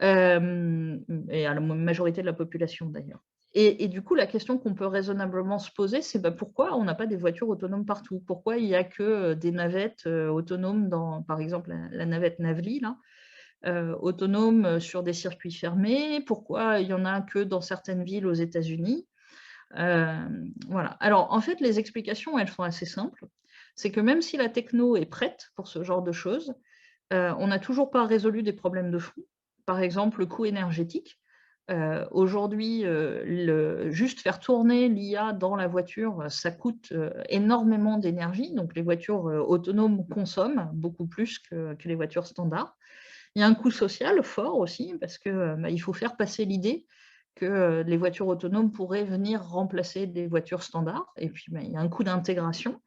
Et à la majorité de la population d'ailleurs. Et du coup, la question qu'on peut raisonnablement se poser, c'est pourquoi on n'a pas des voitures autonomes partout? Pourquoi il n'y a que des navettes autonomes, par exemple la navette Navly, là, autonome sur des circuits fermés? Pourquoi il n'y en a que dans certaines villes aux États-Unis? Voilà. Alors, en fait, les explications, elles sont assez simples. C'est que même si la techno est prête pour ce genre de choses, on n'a toujours pas résolu des problèmes de fond. Par exemple, le coût énergétique. Aujourd'hui, juste faire tourner l'IA dans la voiture, ça coûte énormément d'énergie. Donc, les voitures autonomes consomment beaucoup plus que les voitures standards. Il y a un coût social fort aussi, parce qu'il faut faire passer l'idée que les voitures autonomes pourraient venir remplacer des voitures standards. Et puis, il y a un coût d'intégration.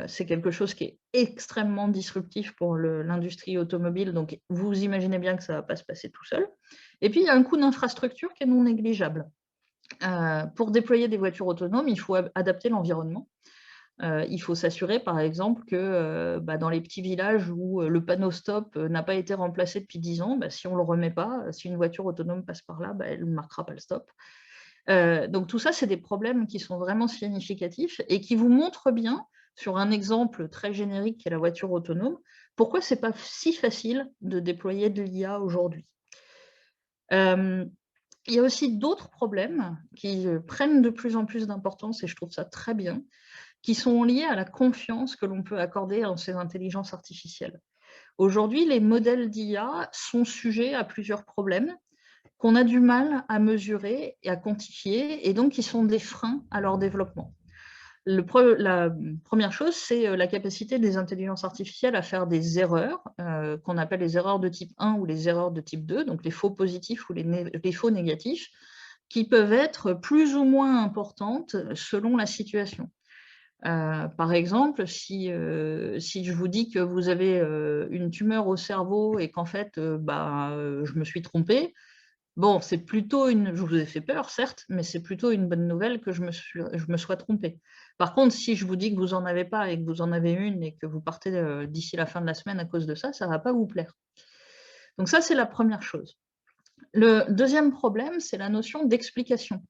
C'est quelque chose qui est extrêmement disruptif pour l'industrie automobile, donc vous imaginez bien que ça ne va pas se passer tout seul. Et puis, il y a un coût d'infrastructure qui est non négligeable. Pour déployer des voitures autonomes, il faut adapter l'environnement. Il faut s'assurer, par exemple, que dans les petits villages où le panneau stop n'a pas été remplacé depuis 10 ans, si on ne le remet pas, si une voiture autonome passe par là, elle ne marquera pas le stop. Donc tout ça, c'est des problèmes qui sont vraiment significatifs et qui vous montrent bien, sur un exemple très générique qui est la voiture autonome, pourquoi ce n'est pas si facile de déployer de l'IA aujourd'hui. Il y a aussi d'autres problèmes qui prennent de plus en plus d'importance, et je trouve ça très bien, qui sont liés à la confiance que l'on peut accorder en ces intelligences artificielles. Aujourd'hui, les modèles d'IA sont sujets à plusieurs problèmes. qu'on a du mal à mesurer et à quantifier, et donc qui sont des freins à leur développement. La première chose, c'est la capacité des intelligences artificielles à faire des erreurs, qu'on appelle les erreurs de type 1 ou les erreurs de type 2, donc les faux positifs ou les faux négatifs, qui peuvent être plus ou moins importantes selon la situation. Par exemple, si je vous dis que vous avez une tumeur au cerveau et qu'en fait, je me suis trompée, bon, c'est plutôt je vous ai fait peur, certes, mais c'est plutôt une bonne nouvelle que je me sois trompée. Par contre, si je vous dis que vous n'en avez pas et que vous en avez une et que vous partez d'ici la fin de la semaine à cause de ça, ça ne va pas vous plaire. Donc ça, c'est la première chose. Le deuxième problème, c'est la notion d'explication.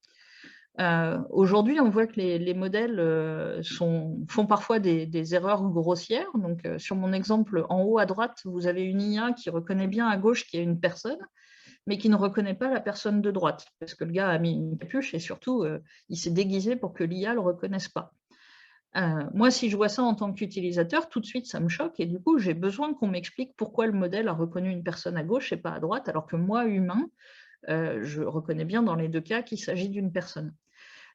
Aujourd'hui, on voit que les modèles font parfois des erreurs grossières. Donc, sur mon exemple, en haut à droite, vous avez une IA qui reconnaît bien à gauche qu'il y a une personne, mais qui ne reconnaît pas la personne de droite, parce que le gars a mis une capuche et surtout, il s'est déguisé pour que l'IA ne le reconnaisse pas. Moi, si je vois ça en tant qu'utilisateur, tout de suite, ça me choque et du coup, j'ai besoin qu'on m'explique pourquoi le modèle a reconnu une personne à gauche et pas à droite, alors que moi, humain, je reconnais bien dans les deux cas qu'il s'agit d'une personne.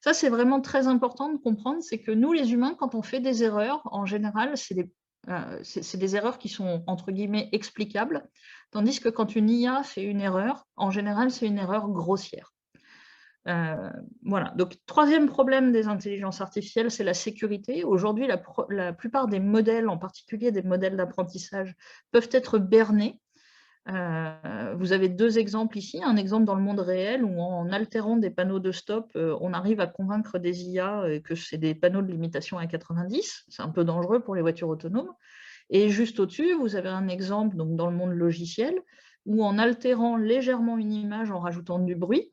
Ça, c'est vraiment très important de comprendre, c'est que nous, les humains, quand on fait des erreurs, en général, c'est des erreurs qui sont, entre guillemets, explicables, tandis que quand une IA fait une erreur, en général, c'est une erreur grossière. Voilà. Donc, troisième problème des intelligences artificielles, c'est la sécurité. Aujourd'hui, la plupart des modèles, en particulier des modèles d'apprentissage, peuvent être bernés. Vous avez deux exemples ici, un exemple dans le monde réel où en altérant des panneaux de stop, on arrive à convaincre des IA que c'est des panneaux de limitation à 90, c'est un peu dangereux pour les voitures autonomes. Et juste au-dessus, vous avez un exemple donc, dans le monde logiciel où en altérant légèrement une image en rajoutant du bruit,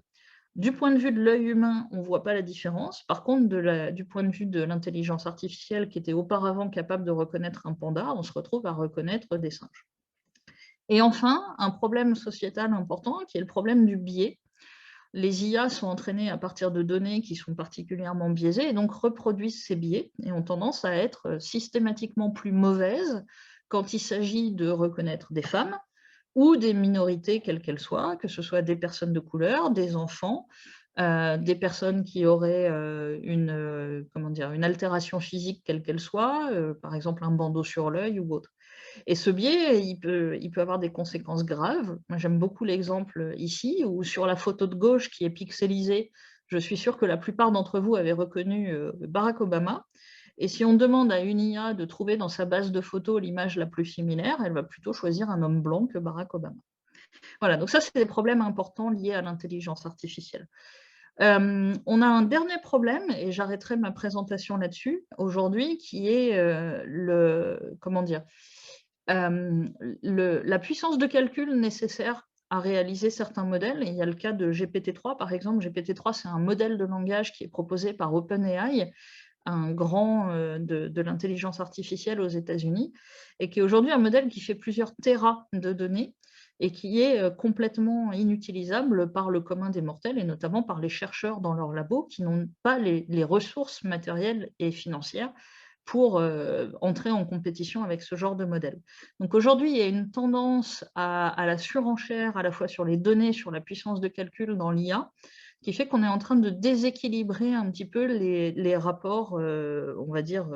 du point de vue de l'œil humain, on ne voit pas la différence. Par contre, du point de vue de l'intelligence artificielle qui était auparavant capable de reconnaître un panda, on se retrouve à reconnaître des singes. Et enfin, un problème sociétal important qui est le problème du biais. Les IA sont entraînées à partir de données qui sont particulièrement biaisées et donc reproduisent ces biais et ont tendance à être systématiquement plus mauvaises quand il s'agit de reconnaître des femmes ou des minorités quelles qu'elles soient, que ce soit des personnes de couleur, des enfants, des personnes qui auraient une altération physique quelle qu'elle soit, par exemple un bandeau sur l'œil ou autre. Et ce biais, il peut avoir des conséquences graves. Moi, j'aime beaucoup l'exemple ici, où sur la photo de gauche qui est pixelisée, je suis sûre que la plupart d'entre vous avez reconnu Barack Obama. Et si on demande à une IA de trouver dans sa base de photos l'image la plus similaire, elle va plutôt choisir un homme blanc que Barack Obama. Voilà, donc ça, c'est des problèmes importants liés à l'intelligence artificielle. On a un dernier problème, et j'arrêterai ma présentation là-dessus aujourd'hui, qui est la puissance de calcul nécessaire à réaliser certains modèles. Et il y a le cas de GPT-3, par exemple. GPT-3, c'est un modèle de langage qui est proposé par OpenAI, un grand de l'intelligence artificielle aux États-Unis, et qui est aujourd'hui un modèle qui fait plusieurs téras de données et qui est complètement inutilisable par le commun des mortels, et notamment par les chercheurs dans leurs labos qui n'ont pas les ressources matérielles et financières pour entrer en compétition avec ce genre de modèle. Donc aujourd'hui, il y a une tendance à la surenchère, à la fois sur les données, sur la puissance de calcul dans l'IA, qui fait qu'on est en train de déséquilibrer un petit peu les rapports, on va dire,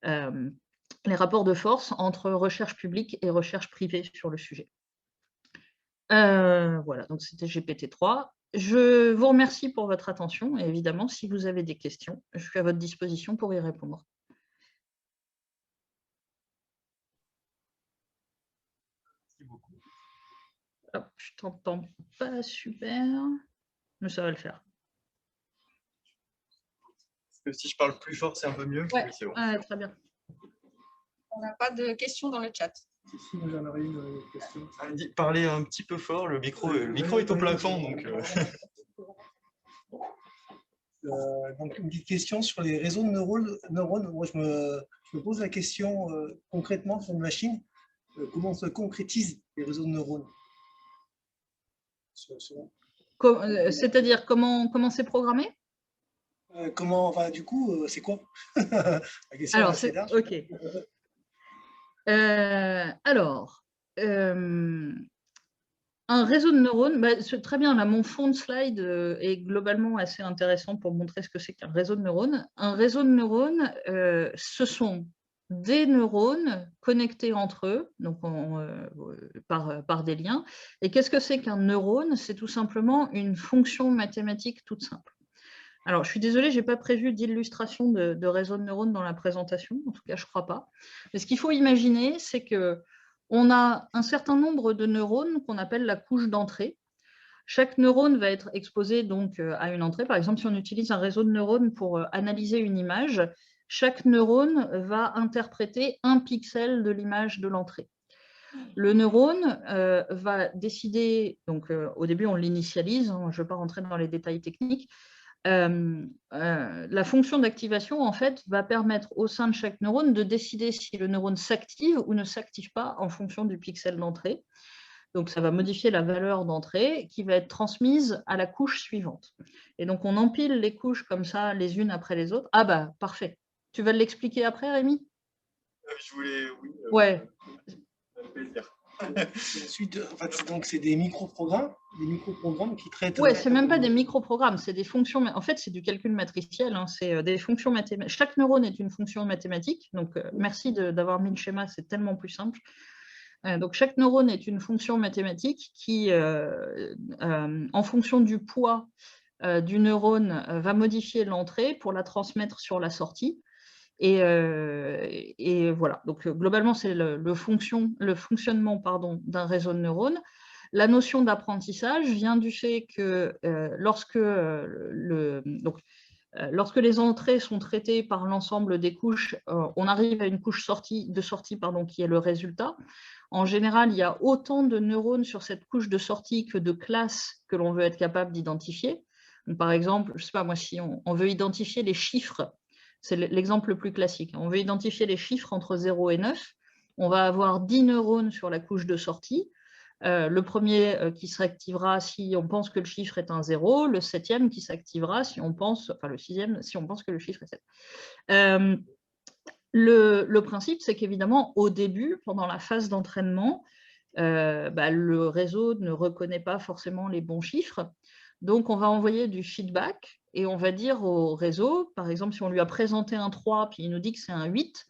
les rapports de force entre recherche publique et recherche privée sur le sujet. Voilà, donc c'était GPT-3. Je vous remercie pour votre attention et évidemment, si vous avez des questions, je suis à votre disposition pour y répondre. Merci beaucoup. Hop, je t'entends pas super, mais ça va le faire. Est-ce que si je parle plus fort, c'est un peu mieux? Ouais, oui, c'est bon. très bien. On n'a pas de questions dans le chat. Si, moi j'en aurais une question. Parlez un petit peu fort, le micro est au plafond. Donc une petite question sur les réseaux de neurones. Moi je me pose la question concrètement sur une machine, comment se concrétisent les réseaux de neurones? C'est-à-dire comment c'est programmé? Comment, enfin, du coup, c'est quoi? La question Alors, est assez large. OK. Alors, Un réseau de neurones, bah, très bien, là, mon fond de slide est globalement assez intéressant pour montrer ce que c'est qu'un réseau de neurones. Un réseau de neurones, ce sont des neurones connectés entre eux, donc par des liens. Et qu'est-ce que c'est qu'un neurone? C'est tout simplement une fonction mathématique toute simple. Alors, je suis désolée, je n'ai pas prévu d'illustration de réseau de neurones dans la présentation, en tout cas, je ne crois pas. Mais ce qu'il faut imaginer, c'est qu'on a un certain nombre de neurones qu'on appelle la couche d'entrée. Chaque neurone va être exposé donc à une entrée. Par exemple, si on utilise un réseau de neurones pour analyser une image, chaque neurone va interpréter un pixel de l'image de l'entrée. Le neurone va décider, donc au début on l'initialise, hein, je ne vais pas rentrer dans les détails techniques, la fonction d'activation en fait va permettre au sein de chaque neurone de décider si le neurone s'active ou ne s'active pas en fonction du pixel d'entrée. Donc ça va modifier la valeur d'entrée qui va être transmise à la couche suivante. Et donc on empile les couches comme ça les unes après les autres. Ah bah parfait. Tu vas l'expliquer après, Rémi? Je voulais, oui. Ouais. Avec plaisir. Ensuite, en fait, donc c'est des micro-programmes qui traitent. Ouais, c'est même pas des micro-programmes, c'est des fonctions. En fait, c'est du calcul matriciel. Hein, c'est des fonctions mathématiques. Chaque neurone est une fonction mathématique. Donc, merci d'avoir mis le schéma, c'est tellement plus simple. Donc, chaque neurone est une fonction mathématique qui, en fonction du poids du neurone, va modifier l'entrée pour la transmettre sur la sortie. Et voilà, donc globalement, c'est le fonctionnement d'un réseau de neurones. La notion d'apprentissage vient du fait que lorsque les entrées sont traitées par l'ensemble des couches, on arrive à une couche de sortie qui est le résultat. En général, il y a autant de neurones sur cette couche de sortie que de classes que l'on veut être capable d'identifier. Par exemple, je ne sais pas moi, si on veut identifier les chiffres, c'est l'exemple le plus classique. On veut identifier les chiffres entre 0 et 9. On va avoir 10 neurones sur la couche de sortie. Le premier qui s'activera si on pense que le chiffre est un 0, le 7e qui s'activera si on pense, enfin le 6e si on pense que le chiffre est 7. Le principe, c'est qu'évidemment, au début, pendant la phase d'entraînement, le réseau ne reconnaît pas forcément les bons chiffres. Donc, on va envoyer du feedback et on va dire au réseau, par exemple, si on lui a présenté un 3 puis il nous dit que c'est un 8,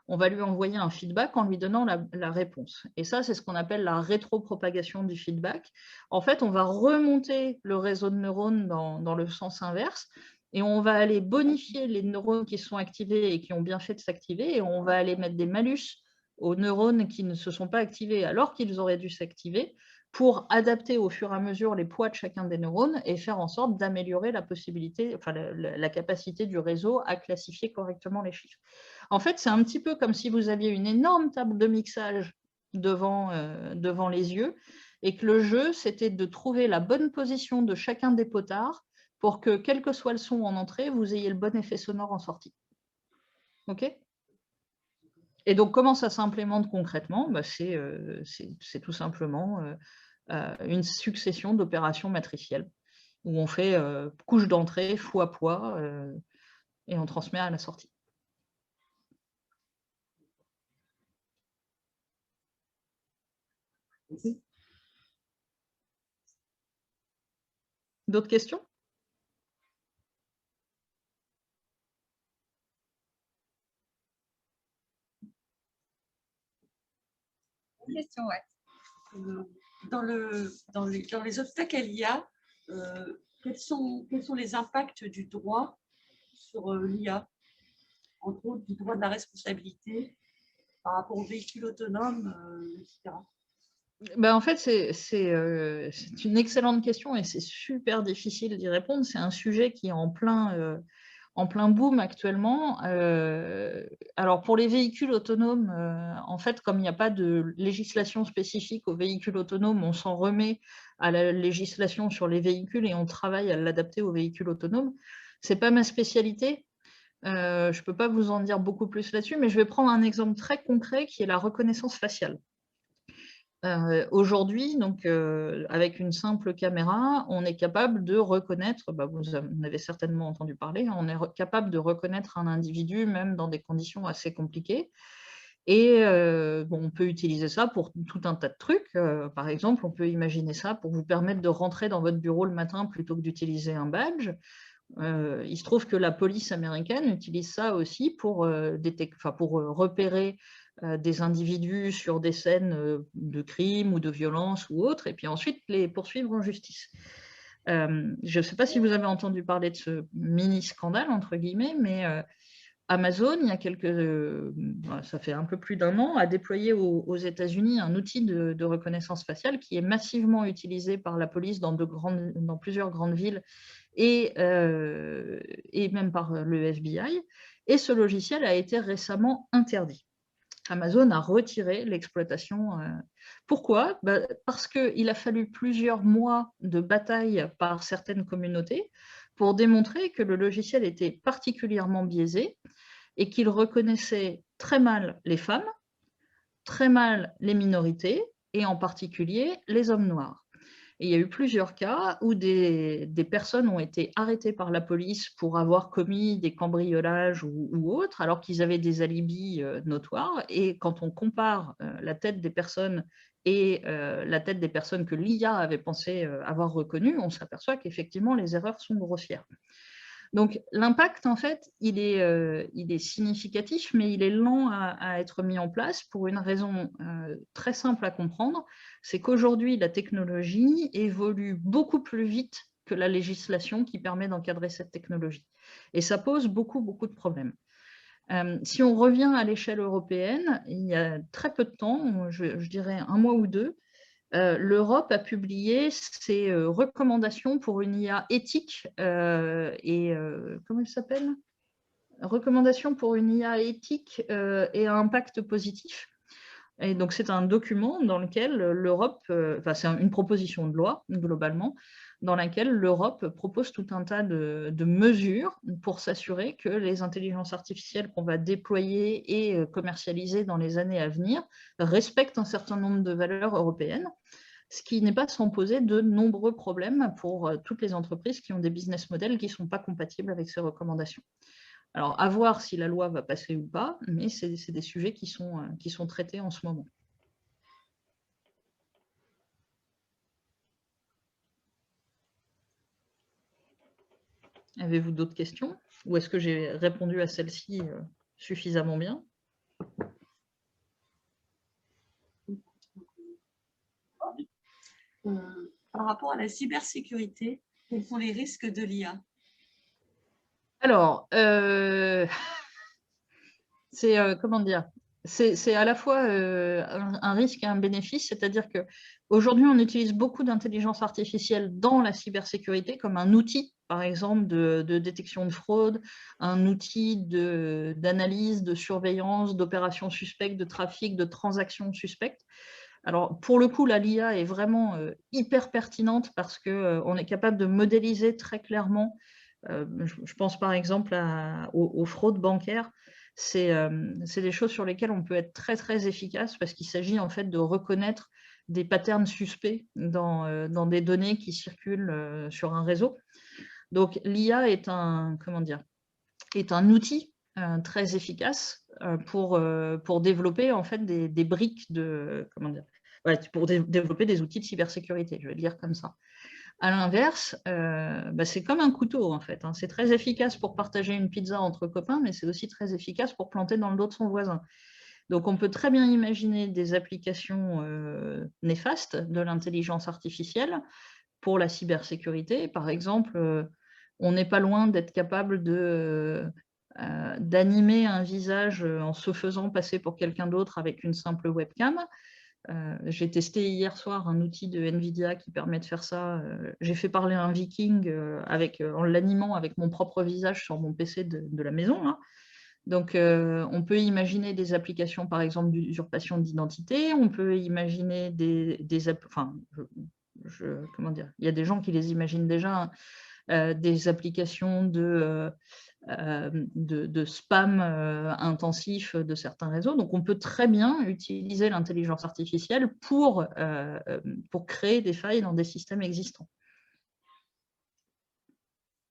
on va lui envoyer un feedback en lui donnant la réponse. Et ça, c'est ce qu'on appelle la rétropropagation du feedback. En fait, on va remonter le réseau de neurones dans le sens inverse et on va aller bonifier les neurones qui sont activés et qui ont bien fait de s'activer et on va aller mettre des malus aux neurones qui ne se sont pas activés alors qu'ils auraient dû s'activer pour adapter au fur et à mesure les poids de chacun des neurones et faire en sorte d'améliorer la possibilité, enfin la capacité du réseau à classifier correctement les chiffres. En fait, c'est un petit peu comme si vous aviez une énorme table de mixage devant les yeux et que le jeu, c'était de trouver la bonne position de chacun des potards pour que, quel que soit le son en entrée, vous ayez le bon effet sonore en sortie. OK ? Et donc, comment ça s'implémente concrètement ? C'est tout simplement une succession d'opérations matricielles où on fait couche d'entrée fois poids et on transmet à la sortie. D'autres questions ? Question, ouais. Dans les obstacles à l'IA, quels sont les impacts du droit sur l'IA, entre autres du droit de la responsabilité par rapport aux véhicules autonomes, etc. En fait, c'est une excellente question et c'est super difficile d'y répondre. C'est un sujet qui est en plein boom actuellement. Alors, pour les véhicules autonomes, en fait, comme il n'y a pas de législation spécifique aux véhicules autonomes, on s'en remet à la législation sur les véhicules et on travaille à l'adapter aux véhicules autonomes. Ce n'est pas ma spécialité. Je ne peux pas vous en dire beaucoup plus là-dessus, mais je vais prendre un exemple très concret qui est la reconnaissance faciale. Aujourd'hui, donc, avec une simple caméra, on est capable de reconnaître, vous en avez certainement entendu parler, on est capable de reconnaître un individu même dans des conditions assez compliquées. Et bon, on peut utiliser ça pour tout un tas de trucs. Par exemple, on peut imaginer ça pour vous permettre de rentrer dans votre bureau le matin plutôt que d'utiliser un badge. Il se trouve que la police américaine utilise ça aussi pour repérer des individus sur des scènes de crimes ou de violence ou autres, et puis ensuite les poursuivre en justice. Je ne sais pas si vous avez entendu parler de ce mini-scandale, entre guillemets, mais Amazon, il y a ça fait un peu plus d'1 an, a déployé aux États-Unis un outil de reconnaissance faciale qui est massivement utilisé par la police dans plusieurs grandes villes et même par le FBI. Et ce logiciel a été récemment interdit. Amazon a retiré l'exploitation. Pourquoi? Parce qu'il a fallu plusieurs mois de bataille par certaines communautés pour démontrer que le logiciel était particulièrement biaisé et qu'il reconnaissait très mal les femmes, très mal les minorités, et en particulier les hommes noirs. Et il y a eu plusieurs cas où des personnes ont été arrêtées par la police pour avoir commis des cambriolages ou autres, alors qu'ils avaient des alibis notoires. Et quand on compare la tête des personnes et la tête des personnes que l'IA avait pensé avoir reconnues, on s'aperçoit qu'effectivement, les erreurs sont grossières. Donc, l'impact, en fait, il est significatif, mais il est lent à être mis en place pour une raison très simple à comprendre, c'est qu'aujourd'hui, la technologie évolue beaucoup plus vite que la législation qui permet d'encadrer cette technologie. Et ça pose beaucoup, beaucoup de problèmes. Si on revient à l'échelle européenne, il y a très peu de temps, je dirais 1 mois ou 2, l'Europe a publié ses recommandations pour une IA éthique comment elle s'appelle? Recommandations pour une IA éthique et à impact positif. Et donc, c'est un document dans lequel l'Europe, c'est une proposition de loi, globalement, dans laquelle l'Europe propose tout un tas de mesures pour s'assurer que les intelligences artificielles qu'on va déployer et commercialiser dans les années à venir respectent un certain nombre de valeurs européennes, ce qui n'est pas sans poser de nombreux problèmes pour toutes les entreprises qui ont des business models qui ne sont pas compatibles avec ces recommandations. Alors, à voir si la loi va passer ou pas, mais c'est des sujets qui sont traités en ce moment. Avez-vous d'autres questions? Ou est-ce que j'ai répondu à celle-ci suffisamment bien? Par rapport à la cybersécurité, quels sont les risques de l'IA? Alors, c'est comment dire? C'est à la fois un risque et un bénéfice, c'est-à-dire qu'aujourd'hui, on utilise beaucoup d'intelligence artificielle dans la cybersécurité comme un outil, par exemple, de détection de fraude, un outil d'analyse, de surveillance, d'opérations suspectes, de trafic, de transactions suspectes. Alors, pour le coup, l'IA est vraiment hyper pertinente parce qu'on est capable de modéliser très clairement. Je pense par exemple aux fraudes bancaires. C'est des choses sur lesquelles on peut être très, très efficace parce qu'il s'agit en fait de reconnaître des patterns suspects dans des données qui circulent sur un réseau. Donc, l'IA est un outil très efficace pour développer en fait des briques pour développer des outils de cybersécurité, je vais le dire comme ça. À l'inverse, c'est comme un couteau en fait. C'est très efficace pour partager une pizza entre copains, mais c'est aussi très efficace pour planter dans le dos de son voisin. Donc, on peut très bien imaginer des applications néfastes de l'intelligence artificielle pour la cybersécurité. Par exemple, on n'est pas loin d'être capable d'animer un visage en se faisant passer pour quelqu'un d'autre avec une simple webcam. J'ai testé hier soir un outil de NVIDIA qui permet de faire ça. J'ai fait parler un viking en l'animant avec mon propre visage sur mon PC de la maison. Là. Donc, on peut imaginer des applications, par exemple, d'usurpation d'identité. On peut imaginer comment dire, il y a des gens qui les imaginent déjà, des applications de spam intensif de certains réseaux. Donc, on peut très bien utiliser l'intelligence artificielle pour créer des failles dans des systèmes existants.